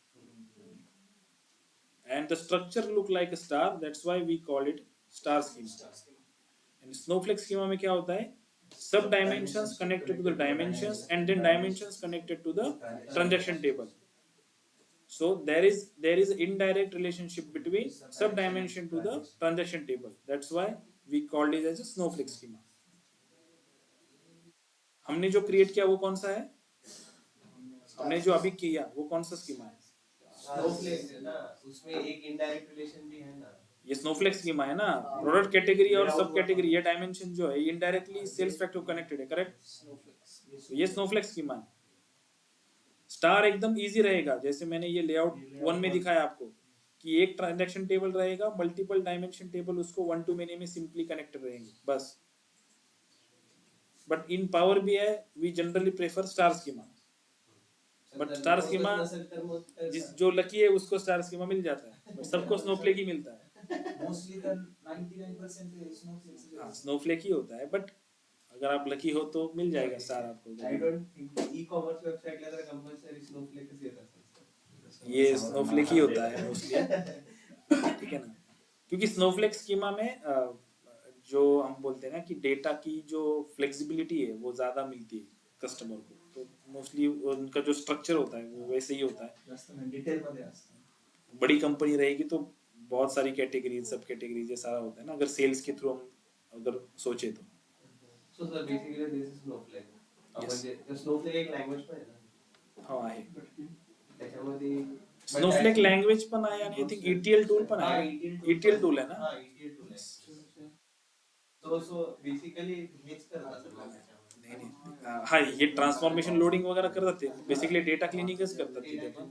and the structure look like a star, that's why we call it star schema. And snowflake schema में क्या होता है, सब dimensions connected to the dimensions and then dimensions connected to the transaction table. So there is indirect relationship between sub dimension to the transaction table, that's why we called it as a snowflake schema. हमने जो create किया वो कौन सा है, हमने जो अभी किया वो कौन सा स्कीमा है? स्नोफ्लेक है ना, उसमें एक इनडायरेक्ट रिलेशन भी है ना। ये स्नोफ्लेक स्कीमा है ना, प्रोडक्ट कैटेगरी और सब कैटेगरी, ये डायमेंशन जो है इनडायरेक्टली सेल्स फैक्ट को कनेक्टेड है, करेक्ट? तो ये स्नोफ्लेक स्कीमा है। स्टार एकदम इजी रहेगा, जैसे मैंने ये लेआउट 1 में दिखाया आपको कि एक ट्रांजैक्शन टेबल रहेगा, मल्टीपल डायमेंशन टेबल उसको वन टू मेनी में सिंपली कनेक्टेड रहेंगे बस। But in power BI we generally prefer star schema. But star schema जो लकी है उसको स्टार स्कीमा मिल जाता है, बट सबको स्नोफ्लेक ही मिलता है। मोस्टली तर 99% स्नोफ्लेक्स हाँ स्नोफ्लेक ही होता है, बट अगर आप लकी हो तो मिल जाएगा स्टार आपको। I don't think e-commerce website ला तर compulsory snowflake च येत असेल. ये स्नोफ्लेक ही होता है मोस्टली, ठीक है ना, क्योंकि स्नोफ्लेक स्कीमा में जो हम बोलते हैं ना कि डेटा की जो फ्लेक्सिबिलिटी है वो ज्यादा मिलती है कस्टमर को, तो मोस्टली उनका जो स्ट्रक्चर होता है वो वैसे ही होता है। जास्त डिटेल मध्ये असतं. बड़ी कंपनी रहेगी तो बहुत सारी कैटेगरीज सब कैटेगरीज ये सारा होता है ना, अगर सेल्स के थ्रू हम अगर सोचे तो। So sir, basically this is Snowflake. Yes. म्हणजे Snowflake एक लँग्वेज पण आहे ना. हाँ आहे, त्याच्यामध्ये स्नोफ्लेक लँग्वेज पण आहे आणि आय थिंक ETL टूल पण हा, आहे, ETL ETL टूल आहे ना। हा, ETL tool आहे. So basically हेच करत असेल ना त्याच्यामध्ये. नाही नाही, हा हे ट्रान्सफॉर्मेशन लोडिंग वगैरे करतात ते, बेसिकली डेटा क्लिनिंगच करतात तिथे पण,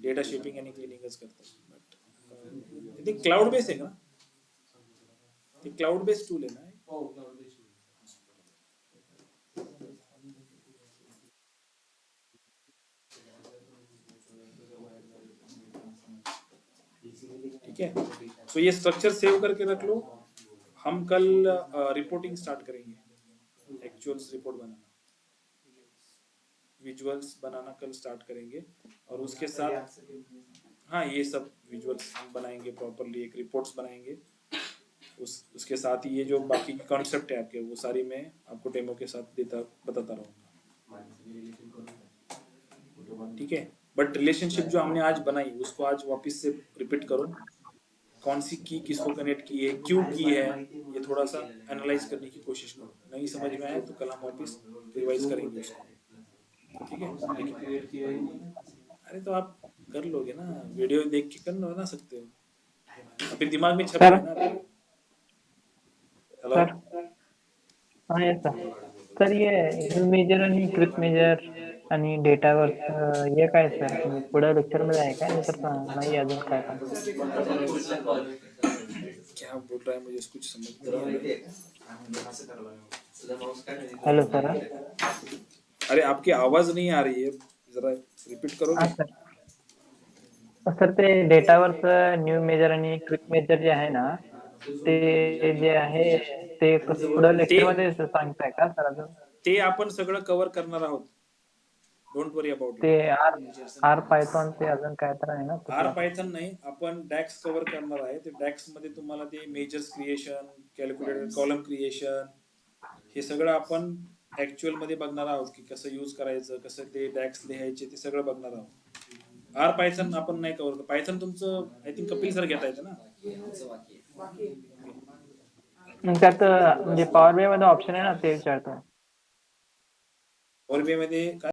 डेटा शेपिंग आणि क्लिनिंगच करतात, बट ते क्लाउड बेस आहे का, ते क्लाउड बेस्ड टूल आहे ना। हो, cloud based tool. ठीक है, सो ये स्ट्रक्चर सेव करके रख लो, हम कल रिपोर्टिंग स्टार्ट करेंगे, एक्चुअल्स रिपोर्ट बनाना, विजुअल्स बनाना कल स्टार्ट करेंगे, और उसके साथ हाँ ये सब विजुअल्स हम बनाएंगे प्रॉपरली, एक रिपोर्ट्स बनाएंगे, उसके साथ ही ये जो बाकी की कॉन्सेप्ट है आपके वो सारी मैं आपको डेमो के साथ बताता रहूँगा, ठीक है। बट रिलेशनशिप जो हमने आज बनाई उसको आज वापस से रिपीट करो, कौन सी की किसको कनेक्ट की है, क्यों की है, ये थोड़ा सा एनालाइज करने की कोशिश करो, नहीं समझ में आए तो कल हम वापस रिवाइज करेंगे उसको, ठीक है। अरे तो आप कर लोगे ना, वीडियो देख के कर ना सकते हो, अपने दिमाग में छप है ना। हेलो सर हां येस सर ये मेजर आणि क्विक मेजर आणि डेटावर हे काय सर पुढे लेक्चर मध्ये आहे काय, नाही तर नाही अजून काय पण क्या बोल रहा है मुझे कुछ समझ नहीं आ रहा है। असं करावं लागेल. तुझा mouse काय नाही. हॅलो सर अरे आपकी आवाज नहीं आ रही है, जरा रिपीट हां करोगे। सर सर ते डेटावरच न्यू मेजर आणि क्विक मेजर जे आहे ना ते जे आहे ते पुढे लेक्चर मध्ये सांगताय का सर अजून? ते आपण सगळं कव्हर करणार आहोत, डोंट वरी अबाउट ते इट। आर पायथॉन ते अजून काय तर आहे ना आर पायथन नाही, आपण डॅक्स कव्हर करणार आहे, ते डॅक्स मध्ये तुम्हाला ते measures creation, calculator column creation, हे सगळं आपण ऍक्च्युअल मध्ये बघणार आहोत की कसं यूज करायचं, कसं ते डॅक्स लिहायचे, ते सगळं बघणार आहोत। आर पायथन आपण नाही कव्हर, पायथन तुमचं आय थिंक कपिल सर घेता येतं ना। मग त्यात म्हणजे पॉवर बी आय मध्ये ऑप्शन आहे ना ते विचारतो. पॉवर बीआय मध्ये काय